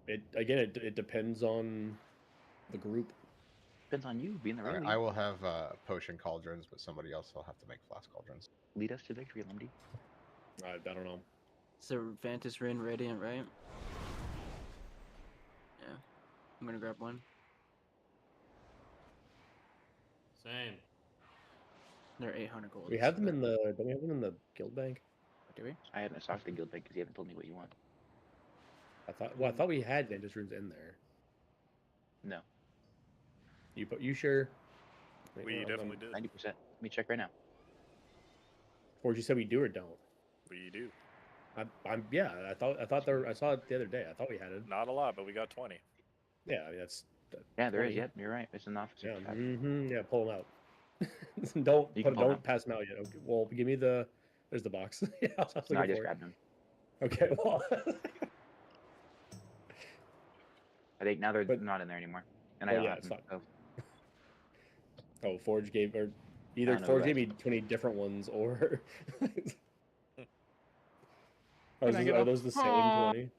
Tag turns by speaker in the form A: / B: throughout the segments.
A: It depends on the group.
B: Depends on you being the real
C: I
B: leader.
C: will have potion cauldrons, but somebody else will have to make flask cauldrons.
B: Lead us to victory, Lumdy.
A: I don't know.
D: So Vantis Rin Radiant, right? Yeah. I'm gonna grab one.
E: Same.
D: They're 800 gold.
A: We have them in the. Don't we have them in the guild bank?
D: Do we?
B: I haven't stocked the guild bank because you haven't told me what you want.
A: I thought. Well, I thought we had Vantage runes in there.
B: No.
A: You sure?
F: We definitely did.
B: 90%. Let me check right now.
A: Or you said we do or don't?
F: We do.
A: Yeah. I thought there. I saw it the other day. I thought we had it.
F: Not a lot, but we got 20.
A: Yeah, I mean, that's.
B: Yeah, there
A: 20.
B: is. Yep, you're right. It's an officer.
A: Yeah. Yeah. Pull them out.
B: Pull
A: don't pass them out yet. Okay, well, give me the. There's the box. Yeah,
B: No, I just grabbed them.
A: Okay. Well.
B: I think now they're not in there anymore. And I don't have them.
A: Oh, Forge gave or either Forge gave me 20 different ones or. Are those the same 20?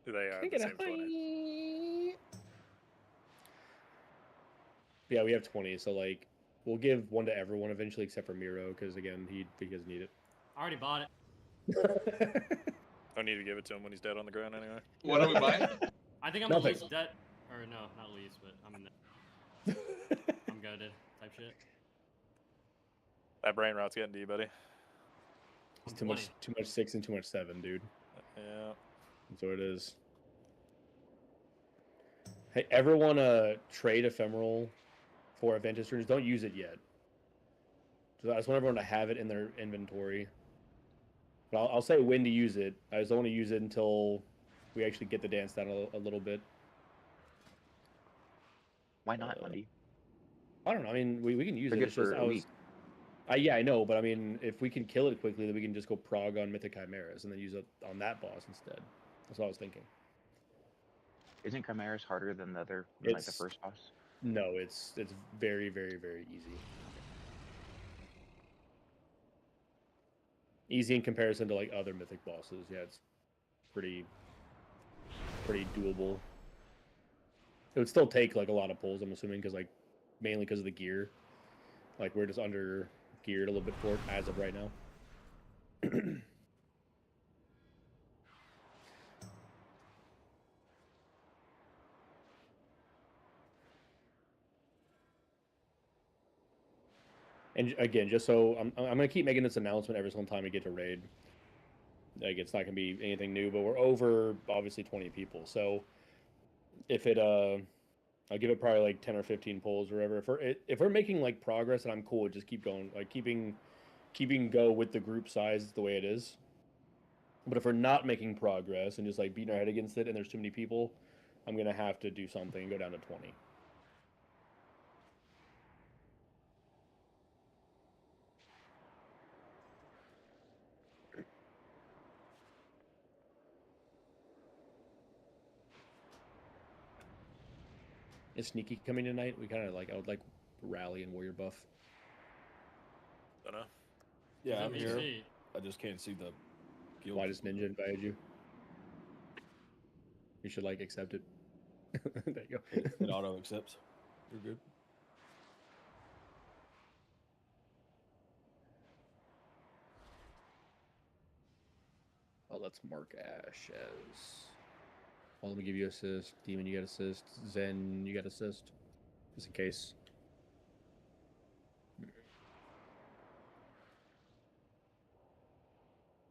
F: They are the same 20.
A: Yeah, we have 20, so like we'll give one to everyone eventually, except for Miro, because again he doesn't need it.
E: I already bought it.
F: Don't need to give it to him when he's dead on the ground anyway.
G: What are we buying?
E: I think I'm the least dead, or no, not least, but I'm I'm goaded type shit.
F: That brain rot's getting to you, buddy.
A: It's too much 6 and too much 7, dude.
F: Yeah.
A: That's what it is. Hey, everyone, trade ephemeral for Adventus runes. Don't use it yet. So I just want everyone to have it in their inventory. But I'll say when to use it. I just don't want to use it until we actually get the dance down a little bit.
B: Why not, Monday?
A: I don't know. I mean, we can use it.
B: It's just
A: a week. Yeah, I know, but I mean, if we can kill it quickly, then we can just go prog on Mythic Chimeras and then use it on that boss instead. That's what I was thinking.
B: Isn't Chimeras harder than the other, like the first boss?
A: No, it's very, very, very easy. Easy in comparison to like other Mythic bosses. Yeah, it's pretty doable. It would still take like a lot of pulls, I'm assuming, because like mainly because of the gear. Like we're just under geared a little bit for it as of right now. And again, just so I'm gonna keep making this announcement every single time we get to raid. Like it's not gonna be anything new, but we're over obviously 20 people. So if it I'll give it probably like 10 or 15 pulls or whatever. If we're making like progress, and I'm cool with just keep going, like keeping go with the group size the way it is. But if we're not making progress and just like beating our head against it, and there's too many people, I'm gonna have to do something and go down to 20. Is Sneaky coming tonight? We kind of like, I would like rally and warrior buff.
F: Don't know.
H: Yeah, I'm here. I just can't see the
A: guild. Why does Ninja invited you? You should like accept it. There you go.
H: It auto accepts. You're good.
A: Oh, let's mark Ash as. Well, let me give you assist. Demon, you get assist. Zen, you get assist. Just in case.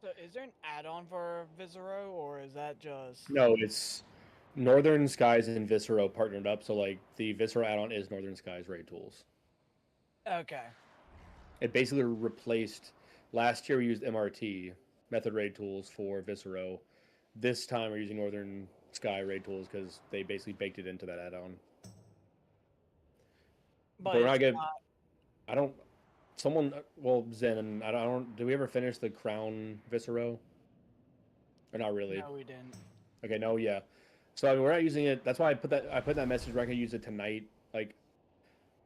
I: So is there an add-on for Viscero, or is that just...
A: No, it's Northern Skies and Viscero partnered up, so like the Viscero add-on is Northern Skies raid tools.
I: Okay.
A: It basically replaced... Last year we used MRT, Method Raid Tools, for Viscero. This time we're using Northern Sky raid tools because they basically baked it into that add-on.
I: But
A: we're not gonna. I don't. Someone. Well, Zen and I don't. Did we ever finish the Crown Viscero? Or not really?
I: No, we didn't.
A: Okay. No. Yeah. So I mean, we're not using it. That's why I put that message. We're not gonna use it tonight. Like,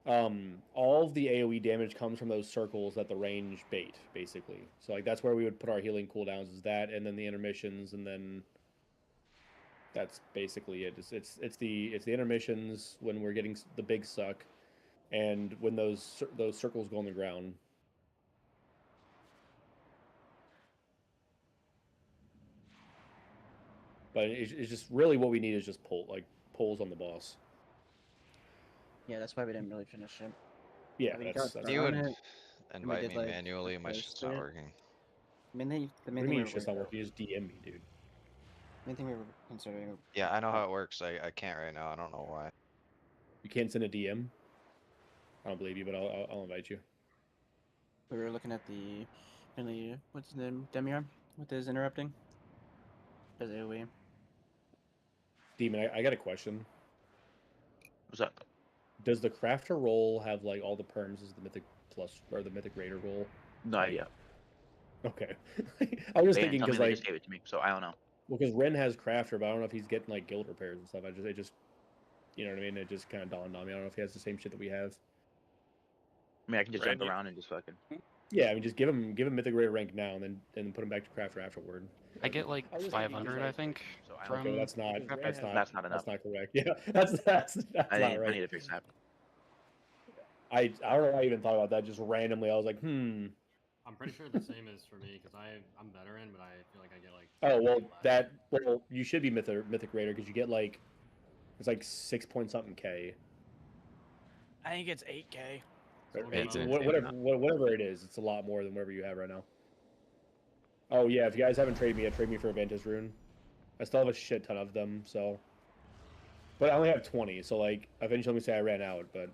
A: all of the AOE damage comes from those circles that the range bait, basically. So like that's where we would put our healing cooldowns. Is that, and then the intermissions, and then That's basically it. It's the intermissions when we're getting the big suck, and when those circles go on the ground. But it's just really what we need is just pulls on the boss.
D: Yeah, that's why we didn't really finish it.
A: Yeah,
D: We
A: that's
D: got
A: that's.
G: You
D: on
G: would
D: it.
G: invite
D: did,
G: me
D: like,
G: manually,
D: the
G: my
D: first
G: shit's not
D: bit.
G: working.
D: The main thing
A: What do you
D: we
A: mean
D: were
A: it's just not
D: worried
A: working? You just DM me, dude.
D: main thing we were considering.
G: Yeah, I know how it works. I can't right now. I don't know why.
A: You can't send a DM. I don't believe you, but I'll invite you.
D: We were looking at the what's his name, Demiarm, with his interrupting. Does AoE.
A: Demon, I got a question.
B: What's up?
A: Does the crafter role have like all the perms as the mythic plus or the mythic raider role?
B: Not
A: Like,
B: yet.
A: Okay. I was
B: They
A: thinking
B: didn't tell me.
A: because
B: They
A: like
B: just gave it to me, so I don't know.
A: well, because Ren has crafter, but I don't know if he's getting like guild repairs and stuff. It just you know what I mean. It just kind of dawned on me. I don't know if he has the same shit that we have.
B: I mean, I can just
F: Ren,
B: jump around and just fucking.
A: Yeah, I mean, just give him mythic raider rank now, and then put him back to crafter afterward.
J: I get like
A: I was just thinking,
J: 500, I think,
B: So I don't
J: from
A: Okay, well, that's not
B: That's not enough.
A: that's not correct. Yeah, that's not
B: I
A: right.
B: need to fix that.
A: I don't know why I even thought about that. Just randomly, I was like,
E: I'm pretty sure the same is for me because I'm veteran, but I feel like I get like.
A: Oh well,
E: less.
A: you should be mythic raider because you get like it's like 6 point something K.
I: I think it's 8K.
E: So we'll
G: It's
E: get
A: Whatever it is, it's a lot more than whatever you have right now. Oh yeah, if you guys haven't traded me yet, trade me for a Ventus rune. I still have a shit ton of them, so. But I only have 20, so like eventually let me say I ran out, but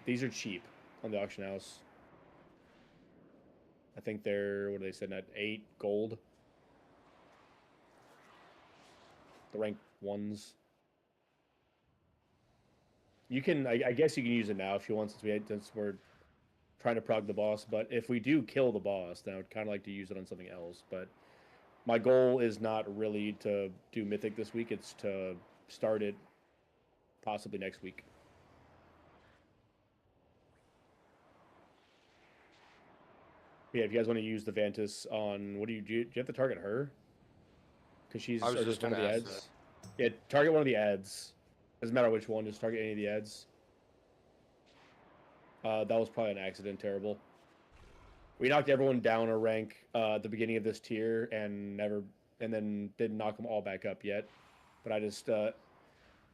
A: these are cheap on the auction house. I think they're what are they saying at 8 gold. The rank ones. You can, I guess you can use it now if you want, since we're trying to prog the boss. But if we do kill the boss, then I would kind of like to use it on something else. But my goal is not really to do Mythic this week. It's to start it possibly next week. Yeah, if you guys want to use the Vantis on, what do you have to target her? Because she's
C: I was
A: or
C: just
A: one of
C: gonna
A: the
C: ask
A: ads. Yeah, target one of the ads. Doesn't matter which one, just target any of the ads. That was probably an accident, terrible. We knocked everyone down a rank at the beginning of this tier and then didn't knock them all back up yet. But I just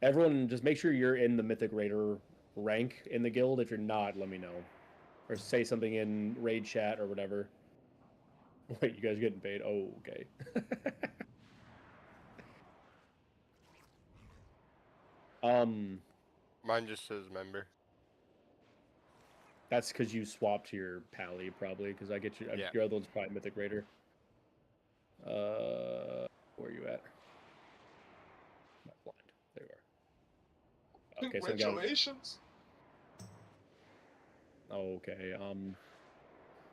A: everyone just make sure you're in the Mythic Raider rank in the guild. If you're not, let me know. Or say something in raid chat or whatever. Wait, you guys are getting paid? Oh, okay.
C: Mine just says member.
A: That's because you swapped to your pally, probably, because I get you.
C: Yeah.
A: Your other one's probably Mythic Raider. Where are you at? I'm not blind. There you are. Okay,
C: Congratulations.
A: Okay.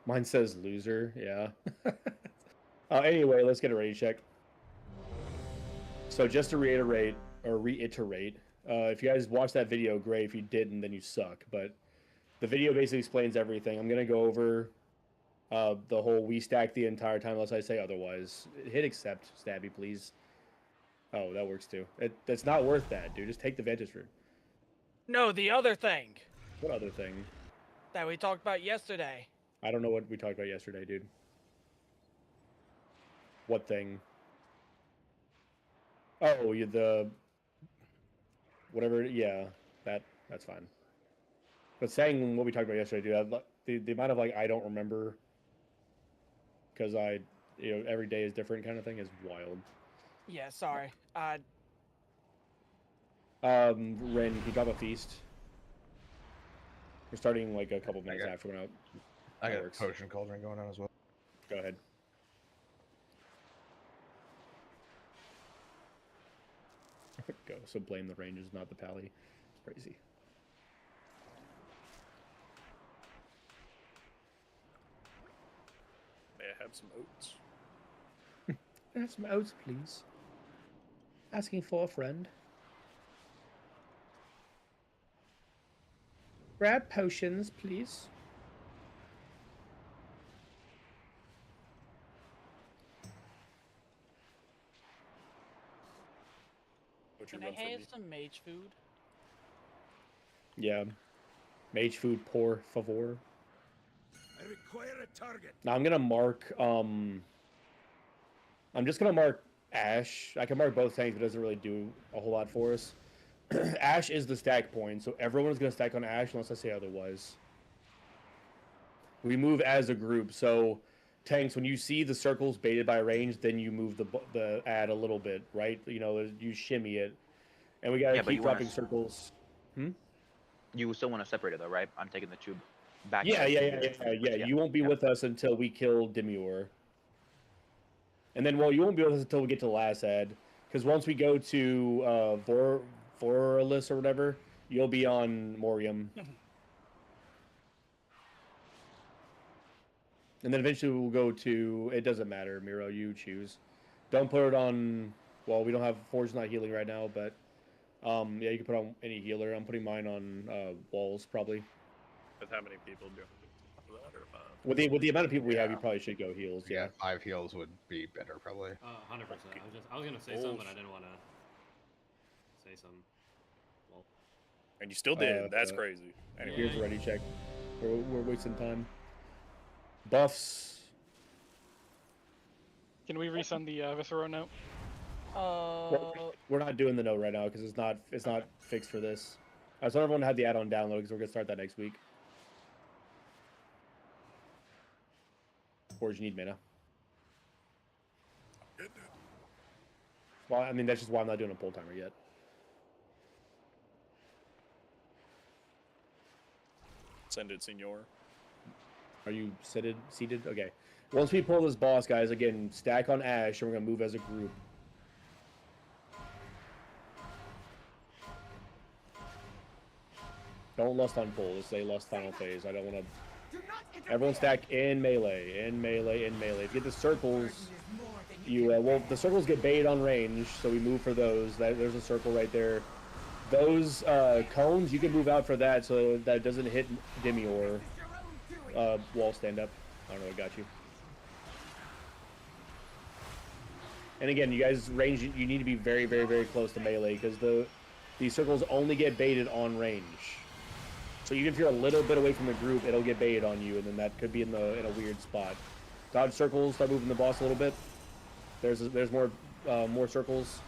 A: Mine says loser. Yeah. Anyway, let's get a ready check. So just to reiterate, if you guys watched that video, great. If you didn't, then you suck. But the video basically explains everything. I'm gonna go over the whole we stack the entire time unless I say otherwise. Hit accept, Stabby, please. Oh, that works too. It's not worth that, dude. Just take the Ventus route.
I: No, the other thing
A: What other thing?
I: that we talked about yesterday.
A: I don't know what we talked about yesterday, dude. What thing? Oh, the whatever. Yeah, that's fine. But saying what we talked about yesterday, dude, the amount of like I don't remember because every day is different kind of thing is wild.
I: Yeah, sorry.
A: Ren, can you drop a feast? We're starting like a couple minutes after when
C: I got a
A: works.
C: potion cauldron going on as well.
A: Go ahead. Go. So blame the ranges, not the pally. It's crazy.
F: May I have some oats?
A: Have some oats, please. Asking for a friend. Grab potions, please.
F: What you
I: Can I
F: run for
I: have
F: me?
I: some mage food?
A: Yeah. Mage food, por favor.
J: I require a target.
A: Now I'm gonna mark. I'm just gonna mark Ash. I can mark both tanks, but it doesn't really do a whole lot for us. Ash is the stack point, so everyone's gonna stack on Ash unless I say otherwise. We move as a group, so tanks, when you see the circles baited by range, then you move the ad a little bit, right? You know, you shimmy it, and we gotta
B: Yeah, but
A: keep
B: you wanna
A: dropping circles.
B: You still want to separate it though, right? I'm taking the tube back.
A: Yeah.
B: Yeah.
A: You won't be with us until we kill Demior. And then, well, you won't be with us until we get to the last ad. Because once we go to Voralis or whatever, you'll be on Morium. And then eventually we'll go to... It doesn't matter, Miro. You choose. Don't put it on... Well, we don't have... Forge not healing right now, but... yeah, you can put on any healer. I'm putting mine on Walls, probably.
F: With how many people do?
A: With the amount of people we have, you probably should go heals. Yeah,
C: 5 heals would be better, probably.
E: 100%. I was gonna say something, but I didn't want to say something. Well,
F: And you still did. That's crazy. Anyway.
A: Here's a ready check. We're wasting time. Buffs.
K: Can we resend the Viscero note?
A: We're not doing the note right now because it's not fixed for this. I told everyone to have the add-on download because we're gonna start that next week. Or do you need mana? Well, I mean that's just why I'm not doing a pull timer yet.
F: Send it, senor.
A: Are you seated? Okay. Once we pull this boss, guys, again, stack on Ash, and we're gonna move as a group. Don't lust on pull. Let's say lust final phase. I don't want to. Everyone stack in melee, in melee, in melee. If you get the circles, you well, the circles get baited on range, so we move for those. There's a circle right there. Those cones, you can move out for that, so that doesn't hit Demior. Wall stand up. I don't know what got you. And again, you guys range. You need to be very, very, very close to melee because these circles only get baited on range. So even if you're a little bit away from the group, it'll get baited on you, and then that could be in a weird spot. Dodge circles. Start moving the boss a little bit. There's more circles.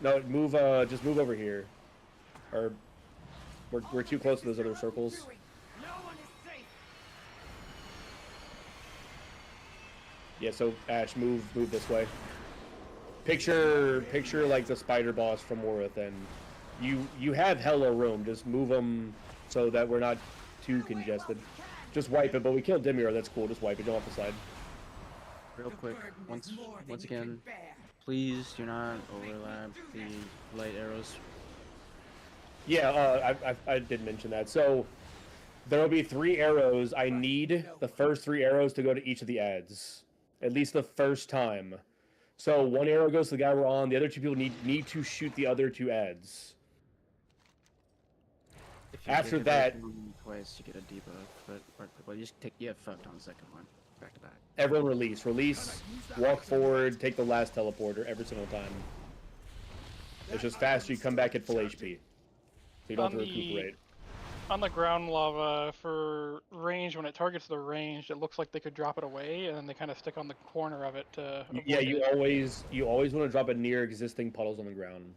A: No, move. Just move over here. Or we're too close to those other circles. Yeah. So Ash, move this way. Picture like the spider boss from Warith, and you have hella room. Just move them so that we're not too congested. Just wipe it, but we killed Demior. That's cool. Just wipe it. Don't off the side.
D: Real quick, once again, please do not overlap the light arrows.
A: Yeah, I did mention that. So there will be 3 arrows. I need the first 3 arrows to go to each of the ads, at least the first time. So 1 arrow goes to the guy we're on. The other 2 people need to shoot the other 2 ads. After that,
D: twice you get a debuff, but well, you just you have fucked on the second one, back to back.
A: everyone release, walk forward, take the last teleporter every single time. It's just faster. You come back at full HP, so you don't have to recuperate.
K: On the ground lava for range, when it targets the range, it looks like they could drop it away, and then they kind of stick on the corner of it to.
A: Yeah, you always want to drop it near existing puddles on the ground.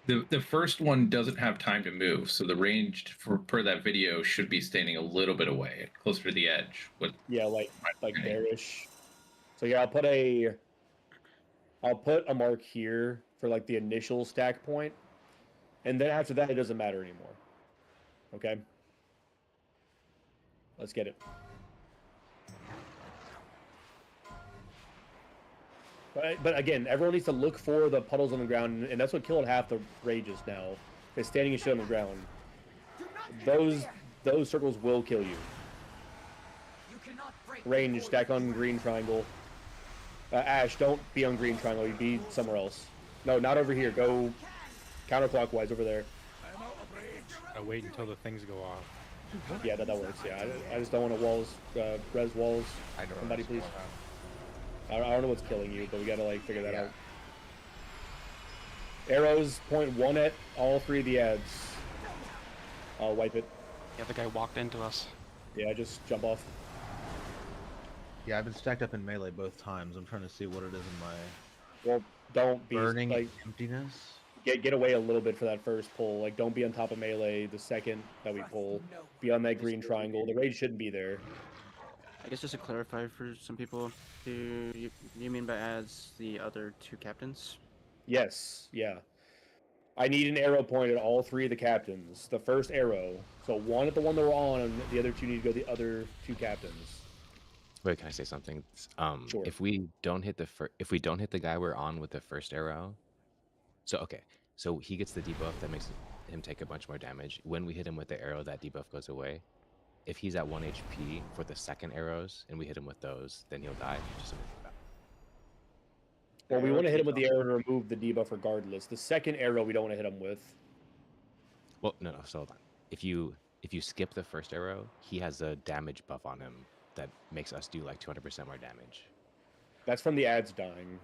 L: The first one doesn't have time to move, so the range per that video should be standing a little bit away, closer to the edge.
A: Yeah, like bearish. So yeah, I'll put a mark here for like the initial stack point, and then after that it doesn't matter anymore. Okay. Let's get it. But again, everyone needs to look for the puddles on the ground, and that's what killed half the rages now. Is standing and shit on the ground. Those circles will kill you. Range, stack on green triangle. Ash, don't be on green triangle. You be somewhere else. No, not over here. Go counterclockwise over there.
M: I wait until the things go off.
A: Yeah, that works. Yeah, I just don't want to res walls. Somebody please. I don't know what's killing you, but we gotta like figure that out. Arrows point 1 at all 3 of the ads. I'll wipe it.
N: Yeah, the guy walked into us.
A: Yeah, just jump off.
O: Yeah, I've been stacked up in melee both times. I'm trying to see what it is in my
A: Well, don't be
O: burning
A: like
O: emptiness.
A: get away a little bit for that first pull. Like, don't be on top of melee the second that we pull. Be on that green triangle. The rage shouldn't be there.
D: I guess just to clarify for some people, do you mean by as the other 2 captains?
A: Yes, yeah. I need an arrow point at all 3 of the captains. The first arrow. So 1 at the one that we're on, and the other 2 need to go the other 2 captains.
P: Wait, can I say something?
A: Sure.
P: If we don't hit the guy we're on with the first arrow, so he gets the debuff that makes him take a bunch more damage. When we hit him with the arrow, that debuff goes away. If he's at 1 HP for the second arrows and we hit him with those, then he'll die. Just something like that.
A: Well, we want to hit him with the arrow to remove the debuff regardless. The second arrow we don't want to hit him with.
P: Well, no. So hold on. If you skip the first arrow, he has a damage buff on him that makes us do like 200% more damage.
A: That's from the ads dying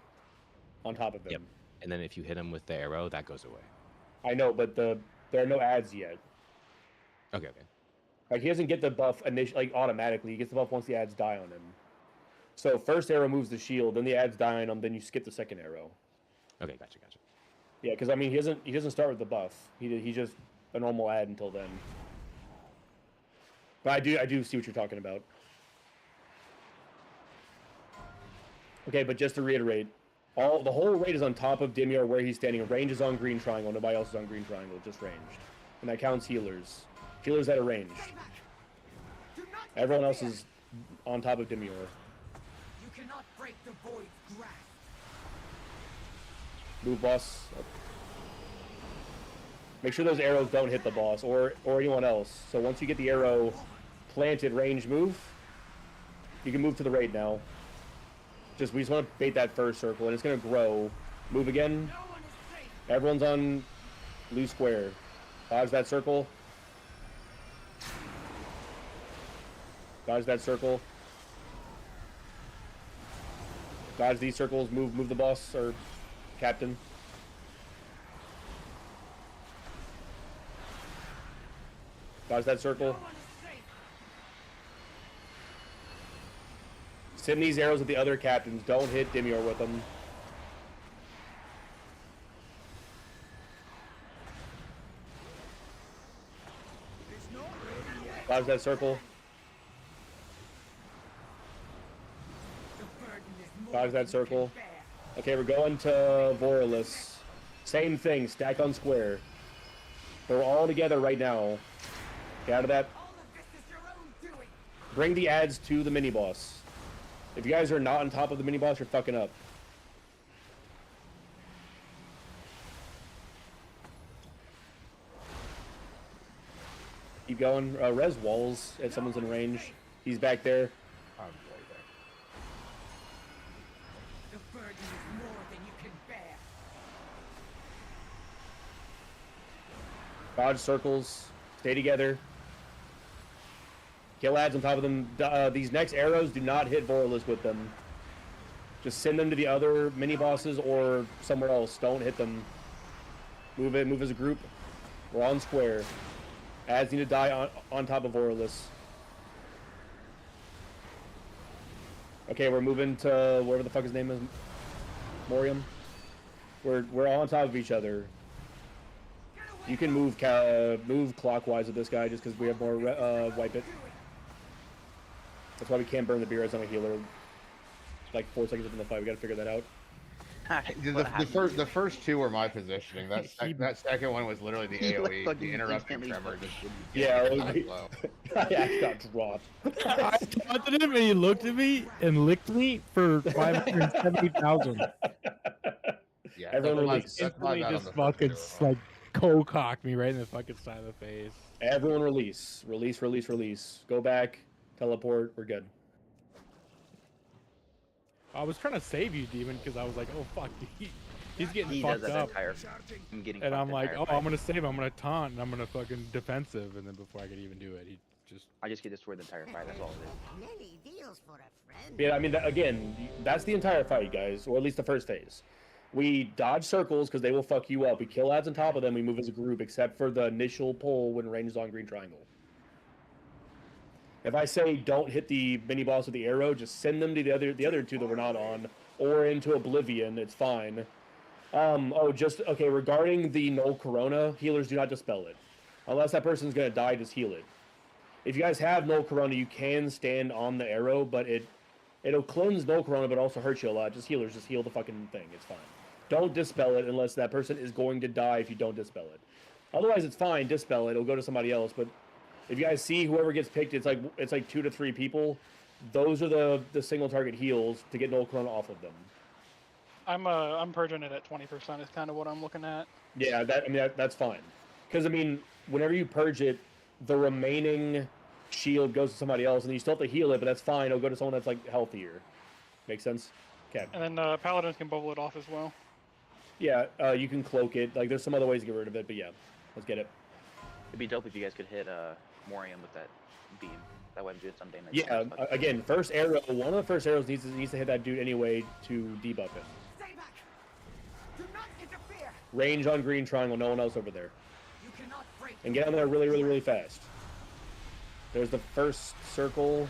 A: on top of him.
P: Yep. And then if you hit him with the arrow, that goes away.
A: I know, but there are no ads yet.
P: Okay.
A: Like, he doesn't get the buff automatically. He gets the buff once the ads die on him. So first arrow moves the shield, then the ads die on him, then you skip the second arrow.
P: Okay, gotcha.
A: Yeah, because I mean, he doesn't start with the buff. He's just a normal ad until then. But I do see what you're talking about. Okay, but just to reiterate, the whole raid is on top of Dimior where he's standing. Range is on green triangle. Nobody else is on green triangle, just ranged. And that counts healers. Healers that are ranged. Everyone else is on top of Dimior.
J: You cannot break the void's grasp.
A: Move, boss. Make sure those arrows don't hit the boss or anyone else. So once you get the arrow planted, range move, you can move to the raid now. We just want to bait that first circle, and it's going to grow. Move again. Everyone's on blue square. Dodge that circle. Dodge that circle. Dodge these circles. Move the boss or captain. Dodge that circle. Send these arrows at the other captains. Don't hit Dimior with them. Dodge that circle. Dodge that circle. Okay, we're going to Voralis. Same thing, stack on square. They're all together right now. Get out of that. Bring the ads to the mini-boss. If you guys are not on top of the mini-boss, you're fucking up. Keep going. Res walls if someone's in range. He's back there.
C: I'm right there.
J: The burden is more than you can bear.
A: Dodge circles. Stay together. Kill ads on top of them. These next arrows, do not hit Voralis with them. Just send them to the other mini-bosses or somewhere else. Don't hit them. Move as a group. We're on square. Ads need to die on top of Voralis. Okay, we're moving to whatever the fuck his name is. Morium. We're all on top of each other. You can move clockwise with this guy just because we have more wipe it. That's why we can't burn the beers on a healer. Like 4 seconds up in the fight, we gotta figure that out.
C: The first 2 were my positioning. That second one was literally the AoE,
D: like
C: the interrupting tremor.
A: Yeah, I got dropped.
M: I taunted him and he looked at me and licked me for 570,000.
C: Yeah,
A: everyone release.
M: Instantly just fucking like co-cocked me right in the fucking side of the face.
A: Everyone release. Release. Go back. Teleport. We're good.
M: I was trying to save you, Demon, because I was like, oh fuck, he's getting
B: does
M: fucked
B: that
M: up.
B: I'm getting
M: and
B: fucked
M: I'm like,
B: entire
M: oh,
B: fight.
M: I'm gonna save him, I'm gonna taunt, and I'm gonna fucking defensive, and then before I could even do it,
B: I just get destroyed the entire fight. That's all it is.
J: Many deals for a friend.
A: Yeah, I mean, again, that's the entire fight, guys, or at least the first phase. We dodge circles because they will fuck you up. We kill ads on top of them. We move as a group, except for the initial pull when range is on green triangle. If I say don't hit the mini boss with the arrow, just send them to the other two that we're not on, or into oblivion. It's fine. Okay. Regarding the null corona, healers do not dispel it, unless that person's gonna die. Just heal it. If you guys have null corona, you can stand on the arrow, but it'll cleanse null corona, but also hurt you a lot. Just healers, just heal the fucking thing. It's fine. Don't dispel it unless that person is going to die if you don't dispel it. Otherwise, it's fine. Dispel it. It'll go to somebody else. But if you guys see whoever gets picked, it's like 2 to 3 people. Those are the single target heals to get null corona off of them.
K: I'm purging it at 20%. Is kind of what I'm looking at.
A: Yeah, that's fine. Because whenever you purge it, the remaining shield goes to somebody else, and you still have to heal it, but that's fine. It'll go to someone that's like healthier. Make sense? Okay.
K: And then paladins can bubble it off as well.
A: Yeah, you can cloak it. Like, there's some other ways to get rid of it, but yeah, let's get it.
B: It'd be dope if you guys could hit Morium with that beam. That way I'm doing some damage.
A: Yeah, again, first arrow. One of the first arrows needs to hit that dude anyway to debuff him.
J: Stay back. Do not interfere.
A: Range on green triangle. No one else over there.
J: You cannot break.
A: And get on there really, really, really fast. There's the first circle.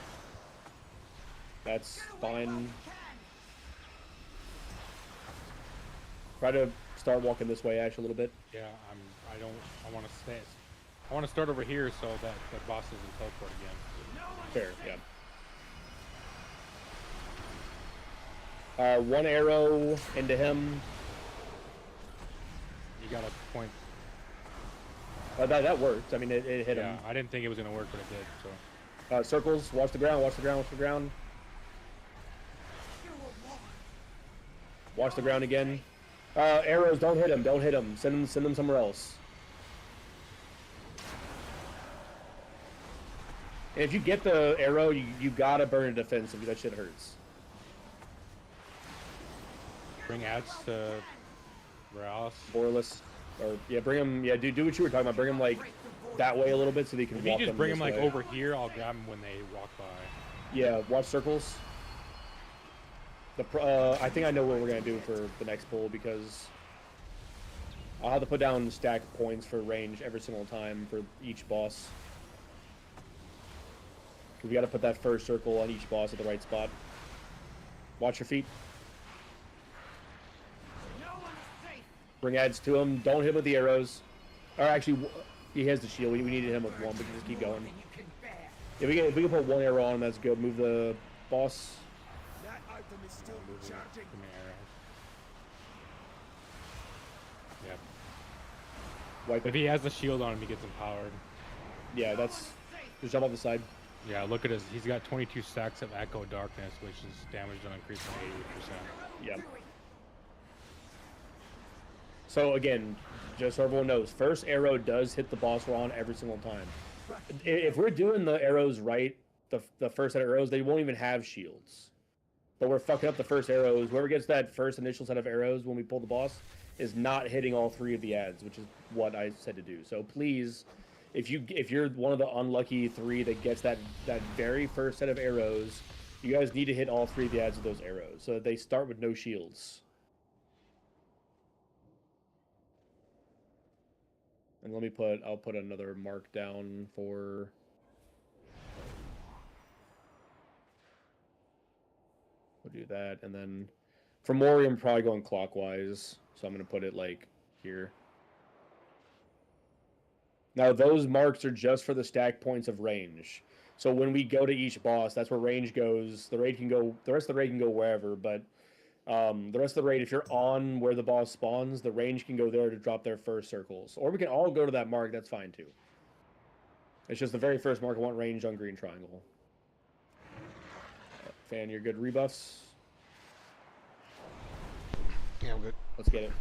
A: That's fine. Try to start walking this way, Ash, a little bit.
Q: Yeah, I want to stay. I want to start over here so that the boss doesn't teleport again.
A: Fair, yeah. One arrow into him.
Q: You got a point.
A: That worked. I mean, it hit him.
Q: Yeah, I didn't think it was going to work, but it did, so.
A: Circles, watch the ground, watch the ground, watch the ground. Watch the ground again. Arrows, don't hit him, don't hit him. Send them somewhere else. And if you get the arrow, you gotta burn a defense if that shit hurts.
Q: Bring ads to Raos.
A: Borless. Or, yeah, bring him, yeah, do what you were talking about. Bring him, like, that way a little bit so that you can
Q: if
A: walk
Q: you just
A: them
Q: bring him,
A: this
Q: like,
A: way.
Q: over here, I'll grab him when they walk by.
A: Yeah, watch circles. I think I know what we're going to do for the next pull, because I'll have to put down stack points for range every single time for each boss. We got to put that first circle on each boss at the right spot. Watch your feet. Bring ads to him. Don't hit him with the arrows. Or actually, he has the shield. We needed him with one, but just keep going. If we can put one arrow on him, that's good. Move the boss.
J: That item is still charging.
Q: Yeah.
A: Wipe
Q: if he has the shield on him, he gets empowered.
A: Yeah, that's... Just jump off the side.
Q: Yeah, look at he's got 22 stacks of Echo Darkness, which is damage on increase by 80%.
A: Yeah. So again, just so everyone knows, first arrow does hit the boss we're on every single time. If we're doing the arrows right, the first set of arrows, they won't even have shields. But we're fucking up the first arrows. Whoever gets that first initial set of arrows when we pull the boss is not hitting all 3 of the ads, which is what I said to do. So please, if you're one of the unlucky 3 that gets that very first set of arrows, you guys need to hit all 3 of the ads with those arrows so that they start with no shields. And I'll put another mark down for... We'll do that, and then for Morium, probably going clockwise, so I'm going to put it, like, here. Now, those marks are just for the stack points of range. So when we go to each boss, that's where range goes. The rest of the raid can go wherever, but the rest of the raid, if you're on where the boss spawns, the range can go there to drop their first circles. Or we can all go to that mark, that's fine too. It's just the very first mark I want range on green triangle. Fan, you're good rebuffs?
O: Yeah, I'm good.
A: Let's get it.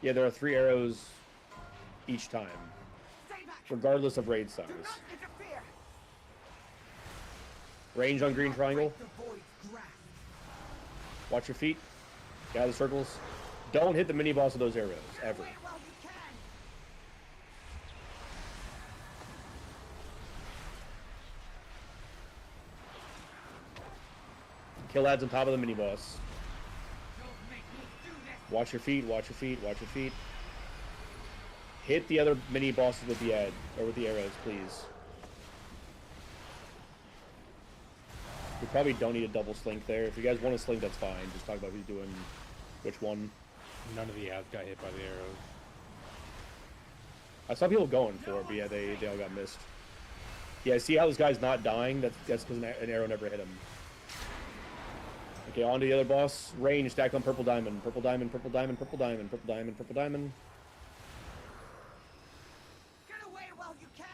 A: Yeah, there are 3 arrows each time, regardless of raid size. Range on green triangle. Watch your feet. Get out of the circles. Don't hit the mini boss with those arrows, ever. Kill ads on top of the mini boss. Watch your feet. Watch your feet. Watch your feet. Hit the other mini bosses with the ad or with the arrows, please. We probably don't need a double slink there. If you guys want to slink, that's fine. Just talk about who's doing which one.
Q: None of the ads got hit by the arrows.
A: I saw people going for it, but yeah, they all got missed. Yeah, see how this guy's not dying? That's because an arrow never hit him. Okay, on to the other boss. Range, stack on purple diamond. Purple diamond, purple diamond, purple diamond, purple diamond, purple diamond.
J: Get away while you can.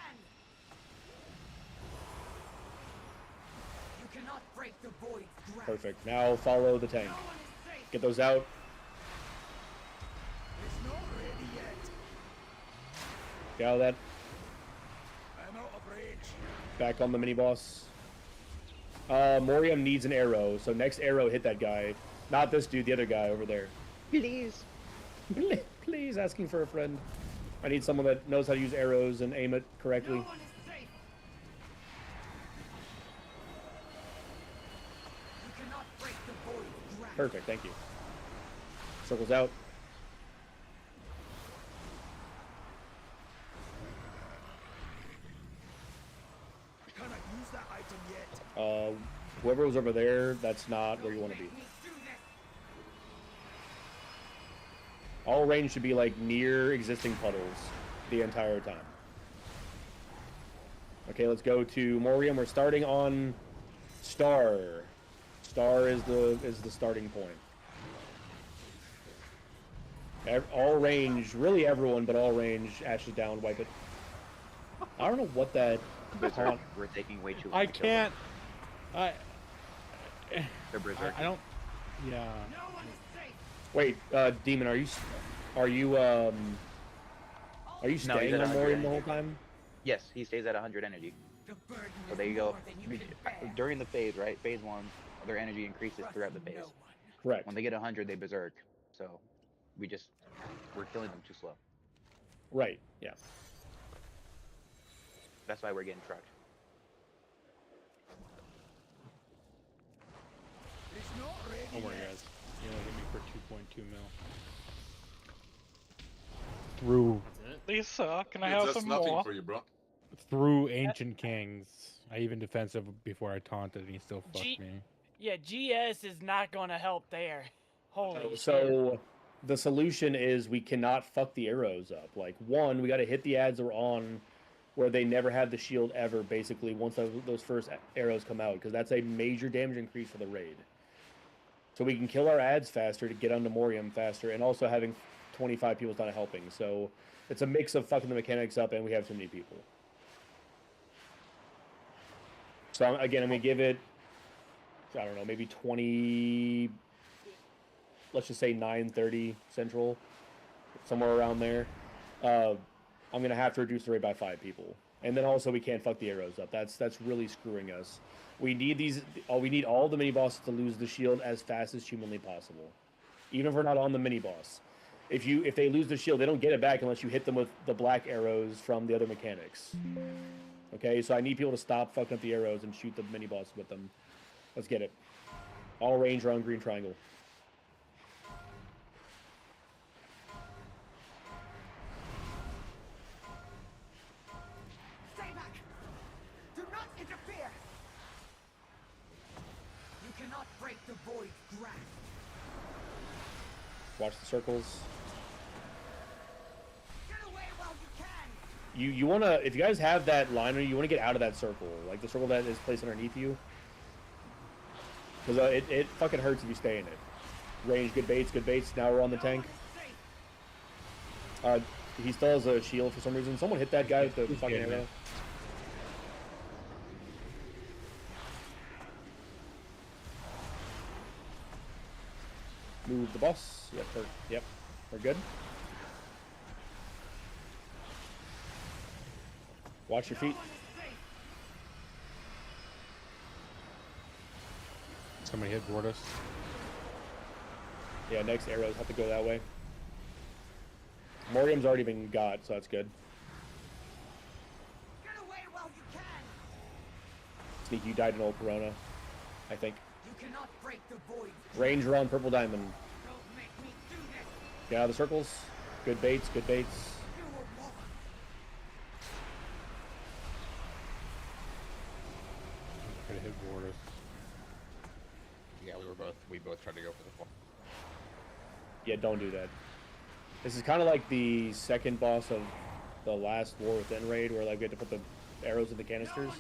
J: You cannot break the void grasp.
A: Perfect. Now follow the tank. Get those out.
J: It's not ready yet.
A: Get out of that.
J: I'm out of range.
A: Back on the mini boss. Morium needs an arrow, so next arrow hit that guy. Not this dude, the other guy over there.
B: Please.
A: Please, asking for a friend. I need someone that knows how to use arrows and aim it correctly.
J: No one is safe. You cannot break the void grasp.
A: Perfect, thank you. Circles out.
J: Cannot use that item yet.
A: Whoever was over there, that's not where you want to be. All range should be like near existing puddles the entire time. Okay, let's go to Morium. We're starting on Star. Star is the starting point. All range, really everyone, but all range. Ashes down, wipe it. I don't know what that.
B: Berserk. We're taking way too long.
Q: I can't.
B: They're berserk.
Q: I don't. Yeah.
A: Wait, Demon, are you staying on Morium the whole time?
B: Yes, he stays at 100 energy. So there you go. During the phase, right? Phase 1, their energy increases throughout the phase.
A: Correct.
B: When they get 100, they berserk. So we're killing them too slow.
A: Right. Yeah.
B: That's why we're getting trucked.
J: It's not ready
Q: Don't worry,
J: yet.
Q: guys. You know, hit me for 2.2 mil. Through
K: Lisa, can I have some more?
R: for you, bro.
Q: through Ancient Kings. I even defensive before I taunted, and he still fucked me.
I: Yeah, GS is not gonna help there. Holy shit.
A: So the solution is we cannot fuck the arrows up. Like, one, we got to hit the ads that are on where they never have the shield ever, basically, once those first arrows come out, because that's a major damage increase for the raid. So we can kill our ads faster to get onto Morium faster, and also having 25 people's not helping. So it's a mix of fucking the mechanics up, and we have too many people. So again, I'm going to give it, I don't know, maybe 20... Let's just say 9:30 Central, somewhere around there. I'm gonna have to reduce the rate by 5 people, and then also we can't fuck the arrows up. That's really screwing us. We need these. We need all the mini bosses to lose the shield as fast as humanly possible, even if we're not on the mini boss. If they lose the shield, they don't get it back unless you hit them with the black arrows from the other mechanics. Okay, so I need people to stop fucking up the arrows and shoot the mini boss with them. Let's get it. All range around green triangle.
J: Stay back. Do not interfere. You cannot break the void grasp.
A: Watch the circles.
J: Get away while you can.
A: You wanna, if you guys have that liner, you wanna get out of that circle, like the circle that is placed underneath you, because it fucking hurts if you stay in it. Range, good baits, good baits. Now we're on the tank. He still has a shield for some reason. Someone hit that guy with the fucking arrow. Move the boss. Yep, we're good. Watch your feet.
Q: Somebody hit Vortus.
A: Yeah, next arrows have to go that way. Morium's already been got, so that's good.
J: Get away while you can.
A: Sneak, you died in old Corona, I think.
J: cannot break the void.
A: Ranger on purple diamond. Get out of the circles. Good baits, good baits.
Q: Could have hit borders.
C: Yeah, we both tried to go for the fall.
A: Yeah, don't do that. This is kind of like the second boss of the last War Within raid, where like we had to put the arrows in the canisters.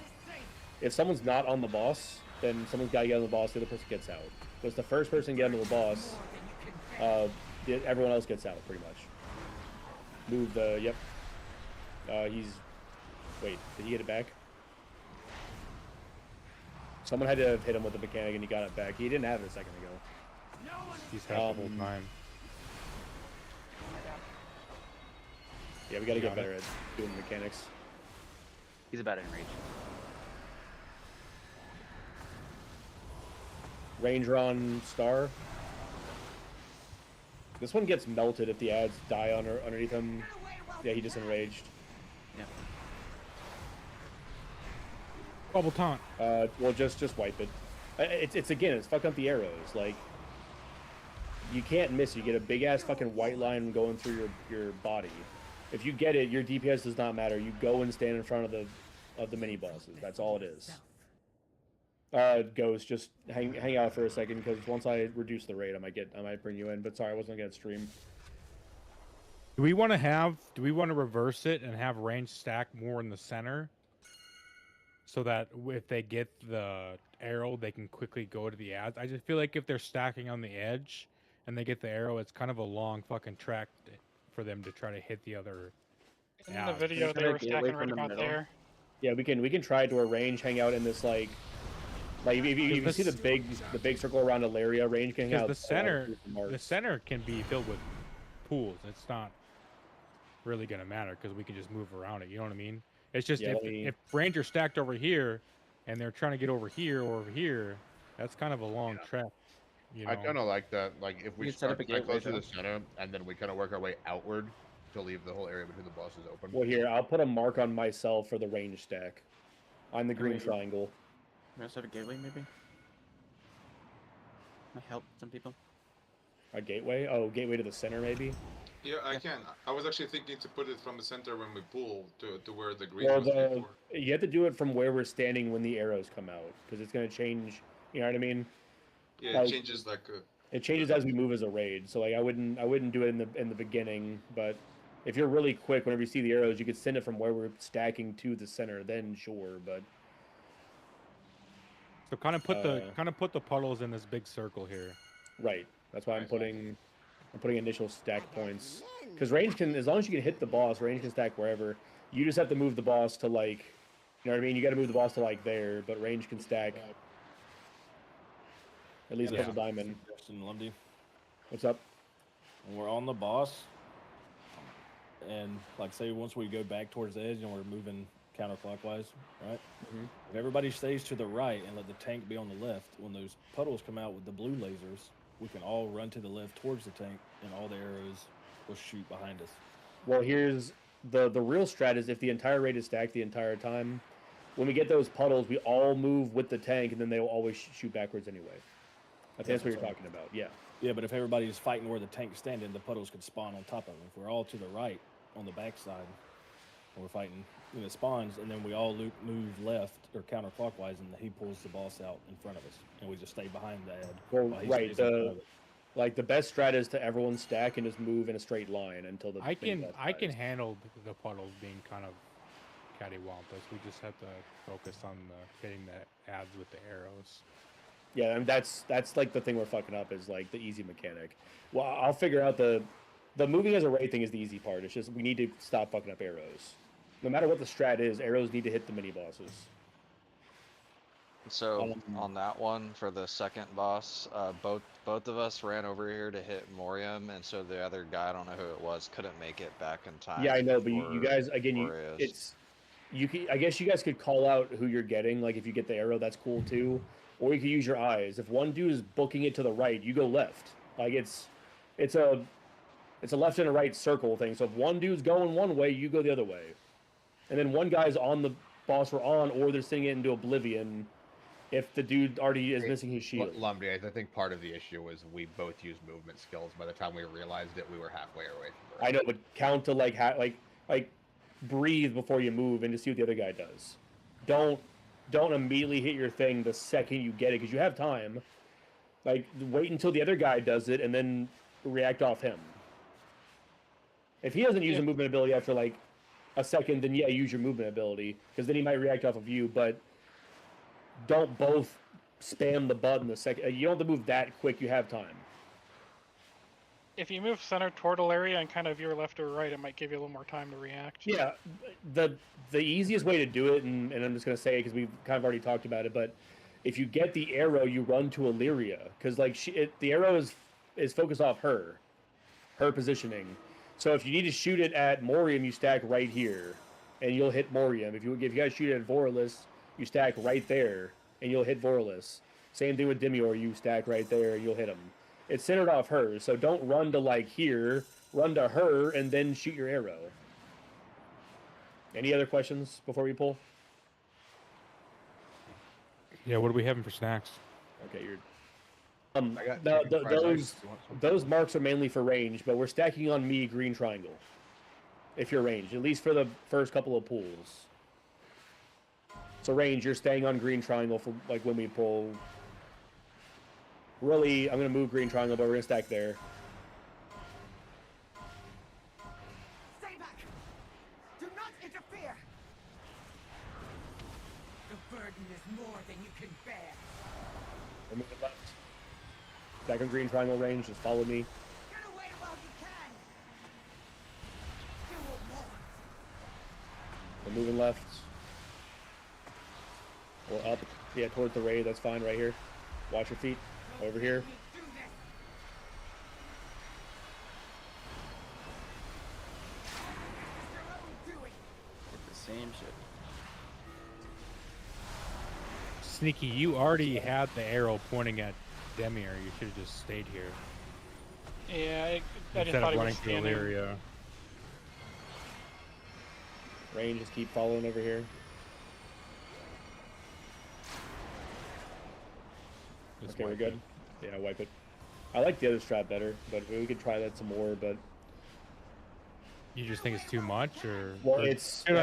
A: If someone's not on the boss, then someone's got to get on the boss. The other person gets out. But it's the first person to get onto the boss. Everyone else gets out, pretty much. Move the... Yep. He's... Wait, did he get it back? Someone had to hit him with the mechanic and he got it back. He didn't have it a second ago.
Q: He's had the whole time.
A: Yeah, we gotta get better at doing the mechanics.
B: He's about in range.
A: Ranger on Star. This one gets melted if the ads die underneath him. Yeah, he just enraged.
B: Yeah.
M: Bubble taunt.
A: Well, just wipe it. It's again, it's fucking up the arrows. Like, you can't miss. You get a big ass fucking white line going through your body. If you get it, your DPS does not matter. You go and stand in front of the mini bosses. That's all it is. Ghost, just hang out for a second, because once I reduce the rate, I might bring you in. But sorry, I wasn't gonna stream.
Q: Do we want to reverse it and have range stack more in the center, so that if they get the arrow, they can quickly go to the ads? I just feel like if they're stacking on the edge and they get the arrow, it's kind of a long fucking track for them to try to hit the other.
K: In the video, they were stacking right about there.
A: Yeah, we can try to arrange, hang out in this like if you see the big circle around Ilaria, range can hang out.
Q: The center can be filled with pools. It's not really gonna matter because we can just move around it. You know what I mean? It's just if Ranger's stacked over here and they're trying to get over here or over here, that's kind of a long trek. You know?
C: I kind of like that. Like if we start close to the center and then we kind of work our way outward to leave the whole area between the bosses open.
A: Well, here I'll put a mark on myself for the range stack. I'm the green triangle.
D: We also have a gateway, maybe. Might help some people.
A: A gateway? Oh, gateway to the center, maybe.
R: Yeah, I can. I was actually thinking to put it from the center when we pull to where the green was before.
A: You have to do it from where we're standing when the arrows come out, because it's going to change. You know what I mean?
R: Yeah, it changes like.
A: It changes as we move as a raid. So like I wouldn't do it in the beginning, but if you're really quick, whenever you see the arrows, you could send it from where we're stacking to the center. Then sure, but.
Q: So kind of put the puddles in this big circle here.
A: Right. That's why I'm putting initial stack points, because range can, as long as you can hit the boss, range can stack wherever. You just have to move the boss to like, you know what I mean? You got to move the boss to like there, but range can stack. At least purple diamond.
H: Lundy.
A: What's up?
H: When we're on the boss, and like say once we go back towards the edge and we're moving counterclockwise, right?
A: Mm-hmm.
H: If everybody stays to the right and let the tank be on the left, when those puddles come out with the blue lasers, we can all run to the left towards the tank, and all the arrows will shoot behind us.
A: Well, here's the real strat is if the entire raid is stacked the entire time, when we get those puddles, we all move with the tank, and then they will always shoot backwards anyway. I think that's what you're talking about, yeah.
H: Yeah, but if everybody's fighting where the tank's standing, the puddles could spawn on top of them. If we're all to the right on the backside, and we're fighting, when it spawns, and then we all move left or counterclockwise, and he pulls the boss out in front of us, and we just stay behind the ad.
A: Well, right. The best strat is to everyone stack and just move in a straight line until the.
Q: I can handle the puddles being kind of cattywampus. We just have to focus on hitting the ads with the arrows.
A: Yeah, and that's like the thing we're fucking up is like the easy mechanic. Well, I'll figure out the moving as a raid thing is the easy part. It's just we need to stop fucking up arrows. No matter what the strat is, arrows need to hit the mini bosses.
G: So on that one for the second boss, both of us ran over here to hit Morium, and so the other guy, I don't know who it was, couldn't make it back in time.
A: Yeah, I know, but you guys again, I guess you guys could call out who you're getting. Like if you get the arrow, that's cool too. Or you could use your eyes. If one dude is booking it to the right, you go left. Like it's a left and a right circle thing. So if one dude's going one way, you go the other way. And then one guy's on the boss we're on, or they're sending it into oblivion. if the dude already is missing his shield.
C: Lumby, I think part of the issue was we both used movement skills. By the time we realized it, we were halfway away from the
A: I know, but count to like breathe before you move and just see what the other guy does. Don't immediately hit your thing the second you get it because you have time. Like wait until the other guy does it and then react off him. If he doesn't use a movement ability after like a second, then yeah, use your movement ability because then he might react off of you. But don't both spam the button the second. You don't have to move that quick. You have time.
K: If you move center portal area and kind of veer left or right, it might give you a little more time to react.
A: Yeah, the easiest way to do it, and I'm just gonna say it because we've kind of already talked about it, but if you get the arrow, you run to Illyria because like the arrow is focused off her positioning. So if you need to shoot it at Morium, you stack right here, and you'll hit Morium. If you guys shoot it at Voralis, you stack right there, and you'll hit Voralis. Same thing with Demior, you stack right there, and you'll hit him. It's centered off her, so don't run to like here. Run to her, and then shoot your arrow. Any other questions before we pull?
Q: Yeah, what are we having for snacks?
A: Okay, those marks are mainly for range, but we're stacking on me green triangle. If you're ranged, at least for the first couple of pulls. So range, you're staying on green triangle for like when we pull. Really, I'm gonna move green triangle, but we're gonna stack there.
J: Stay back! Do not interfere! The burden is more than you can bear.
A: We're moving left. Stack on green triangle range, just follow me.
J: Get away while you can! You will want.
A: We're moving left. Or up. Yeah, towards the raid, that's fine right here. Watch your feet. Over here.
D: The same shit.
Q: Sneaky, you already had the arrow pointing at Demir. You should have just stayed here.
K: Yeah, I
Q: Instead of running to Illyria.
A: Rain, just keep following over here.
Q: Just
A: okay, we're good. Yeah, wipe it. I like the other strat better, but we could try that some more. But
Q: you just think it's too much, or
A: well,
Q: or should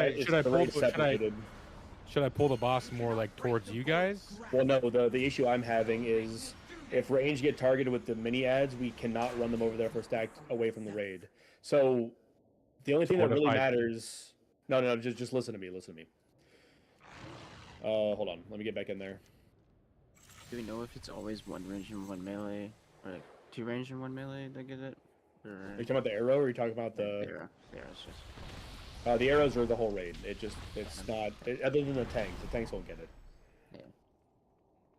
Q: I pull the boss more like towards you guys?
A: Well, no. The issue I'm having is if range get targeted with the mini ads, we cannot run them over there if we're stacked away from the raid. So the only thing that really matters. No, just listen to me. Listen to me. Hold on. Let me get back in there.
D: Do we know if it's always one range and one melee, or like two range and one melee that get it? Or...
A: Are you talking about the arrow, or are you talking about the?
D: Arrow. The arrows just.
A: The arrows are the whole raid. It's not other than the tanks. The tanks won't get it.
D: Yeah.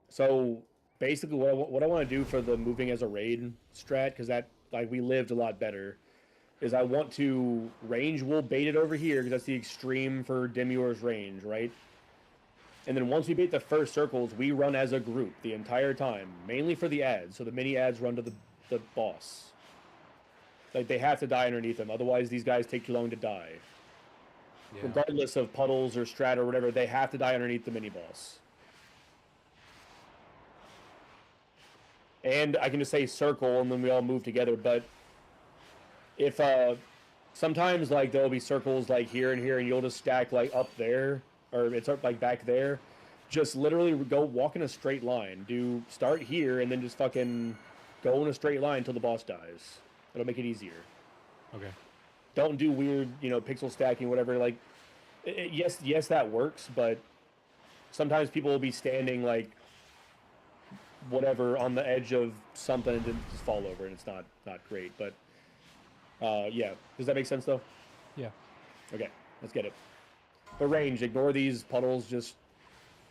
A: So basically, what I want to do for the moving as a raid strat, because that like we lived a lot better, is I want to range. We'll bait it over here because that's the extreme for Demior's range, right? And then once we bait the first circles, we run as a group the entire time, mainly for the ads. So the mini ads run to the boss. Like, they have to die underneath them. Otherwise, these guys take too long to die. Yeah. Regardless of puddles or strat or whatever, they have to die underneath the mini boss. And I can just say circle, and then we all move together. But if sometimes, like, there'll be circles like here and here, and you'll just stack like up there. Or it's like back there, just literally go walk in a straight line. Start here and then just fucking go in a straight line until the boss dies. It'll make it easier.
Q: Okay.
A: Don't do weird, pixel stacking, whatever. Like, yes, that works, but sometimes people will be standing like whatever on the edge of something and just fall over, and it's not great. But yeah, does that make sense though?
Q: Yeah.
A: Okay, let's get it. But range, ignore these puddles, just